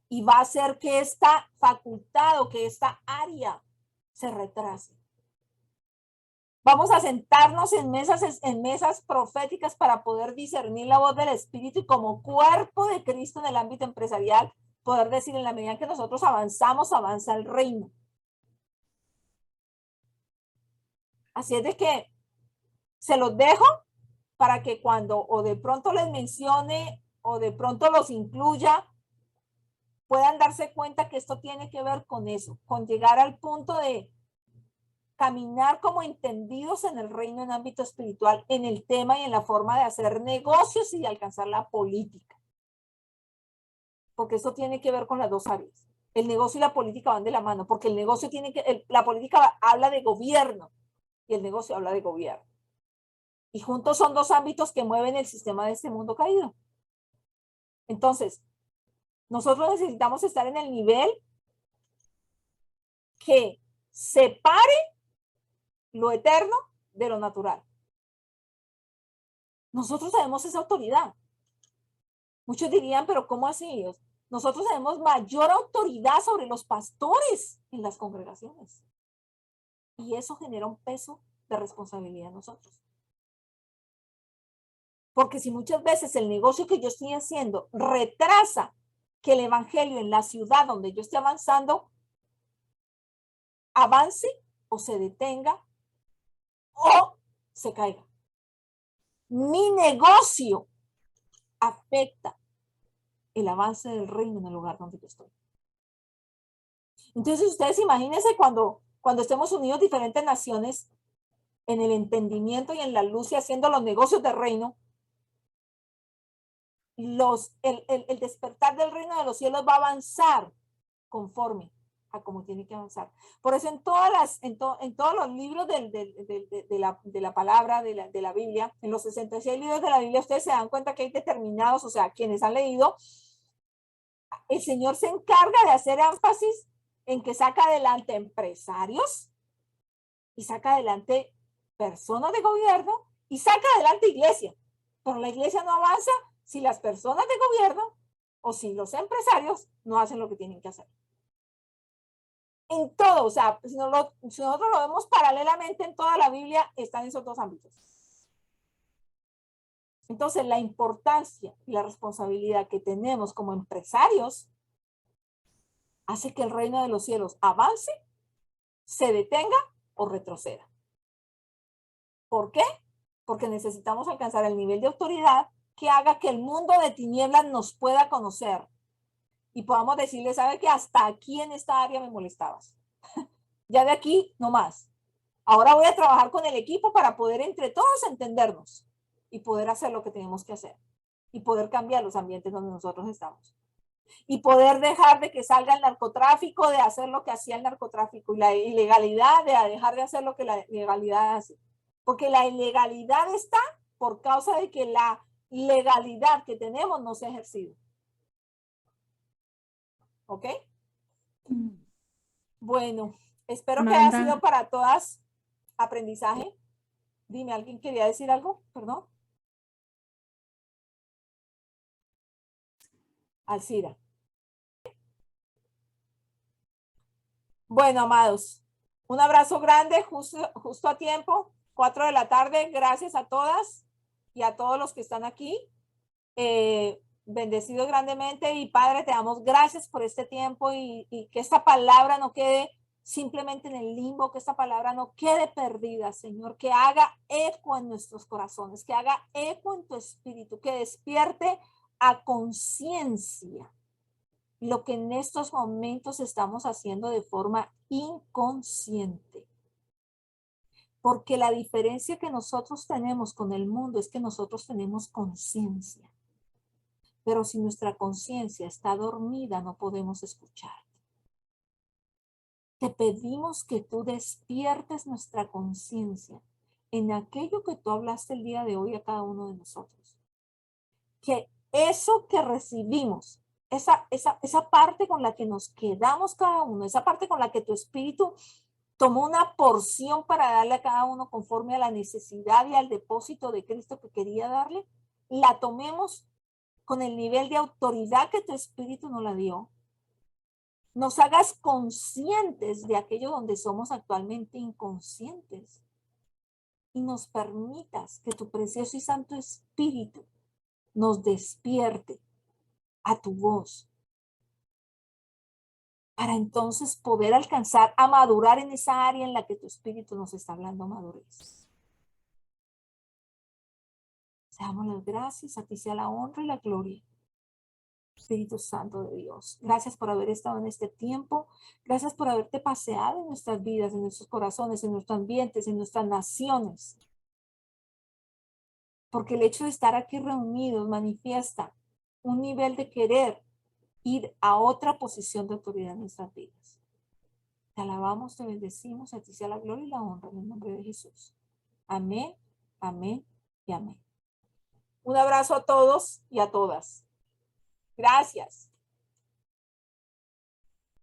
y va a hacer que esta facultad o que esta área se retrase. Vamos a sentarnos en mesas proféticas para poder discernir la voz del Espíritu y como cuerpo de Cristo en el ámbito empresarial, poder decir en la medida en que nosotros avanzamos, avanza el reino. Así es de que se los dejo para que cuando o de pronto les mencione o de pronto los incluya, puedan darse cuenta que esto tiene que ver con eso, con llegar al punto de caminar como entendidos en el reino en ámbito espiritual, en el tema y en la forma de hacer negocios y de alcanzar la política. Porque eso tiene que ver con las dos áreas. El negocio y la política van de la mano, porque el negocio tiene que, la política habla de gobierno y el negocio habla de gobierno. Y juntos son dos ámbitos que mueven el sistema de este mundo caído. Entonces, nosotros necesitamos estar en el nivel que separe lo eterno de lo natural. Nosotros tenemos esa autoridad. Muchos dirían, pero ¿cómo así? Nosotros tenemos mayor autoridad sobre los pastores en las congregaciones. Y eso genera un peso de responsabilidad en nosotros. Porque si muchas veces el negocio que yo estoy haciendo retrasa que el evangelio en la ciudad donde yo esté avanzando avance o se detenga o se caiga. Mi negocio afecta el avance del reino en el lugar donde yo estoy. Entonces ustedes imagínense cuando estemos unidos diferentes naciones, en el entendimiento y en la luz y haciendo los negocios del reino, el despertar del reino de los cielos va a avanzar conforme a como tiene que avanzar. Por eso en todos los libros de la palabra, de la Biblia, en los 66 libros de la Biblia, ustedes se dan cuenta que hay determinados, o sea, quienes han leído, el Señor se encarga de hacer énfasis en que saca adelante empresarios y saca adelante personas de gobierno y saca adelante iglesia. Pero la iglesia no avanza si las personas de gobierno o si los empresarios no hacen lo que tienen que hacer. En todo, o sea, si nosotros lo vemos paralelamente en toda la Biblia, están esos dos ámbitos. Entonces, la importancia y la responsabilidad que tenemos como empresarios hace que el reino de los cielos avance, se detenga o retroceda. ¿Por qué? Porque necesitamos alcanzar el nivel de autoridad que haga que el mundo de tinieblas nos pueda conocer y podamos decirle, ¿sabe qué? Hasta aquí en esta área me molestabas. Ya de aquí no más. Ahora voy a trabajar con el equipo para poder entre todos entendernos y poder hacer lo que tenemos que hacer y poder cambiar los ambientes donde nosotros estamos y poder dejar de que salga el narcotráfico, de hacer lo que hacía el narcotráfico y la ilegalidad, de dejar de hacer lo que la legalidad hace. Porque la ilegalidad está por causa de que la legalidad que tenemos no se ha ejercido. ¿Ok? Bueno, espero que haya sido para todas aprendizaje. Dime, ¿alguien quería decir algo? Perdón. Alcira. Bueno, amados, un abrazo grande, justo a tiempo, 4 de la tarde. Gracias a todas y a todos los que están aquí. Bendecidos grandemente y Padre, te damos gracias por este tiempo y que esta palabra no quede simplemente en el limbo, que esta palabra no quede perdida, Señor, que haga eco en nuestros corazones, que haga eco en tu espíritu, que despierte a conciencia lo que en estos momentos estamos haciendo de forma inconsciente. Porque la diferencia que nosotros tenemos con el mundo es que nosotros tenemos conciencia. Pero si nuestra conciencia está dormida, no podemos escuchar. Te pedimos que tú despiertes nuestra conciencia en aquello que tú hablaste el día de hoy a cada uno de nosotros. Que eso que recibimos, esa parte con la que nos quedamos cada uno, esa parte con la que tu espíritu tomó una porción para darle a cada uno conforme a la necesidad y al depósito de Cristo que quería darle, la tomemos con el nivel de autoridad que tu espíritu nos la dio. Nos hagas conscientes de aquello donde somos actualmente inconscientes y nos permitas que tu precioso y santo espíritu nos despierte a tu voz para entonces poder alcanzar a madurar en esa área en la que tu espíritu nos está hablando madurez. Te damos las gracias, a ti sea la honra y la gloria. Espíritu Santo de Dios, gracias por haber estado en este tiempo, gracias por haberte paseado en nuestras vidas, en nuestros corazones, en nuestros ambientes, en nuestras naciones. Porque el hecho de estar aquí reunidos manifiesta un nivel de querer ir a otra posición de autoridad en nuestras vidas. Te alabamos, te bendecimos, a ti sea la gloria y la honra en el nombre de Jesús. Amén, amén y amén. Un abrazo a todos y a todas. Gracias.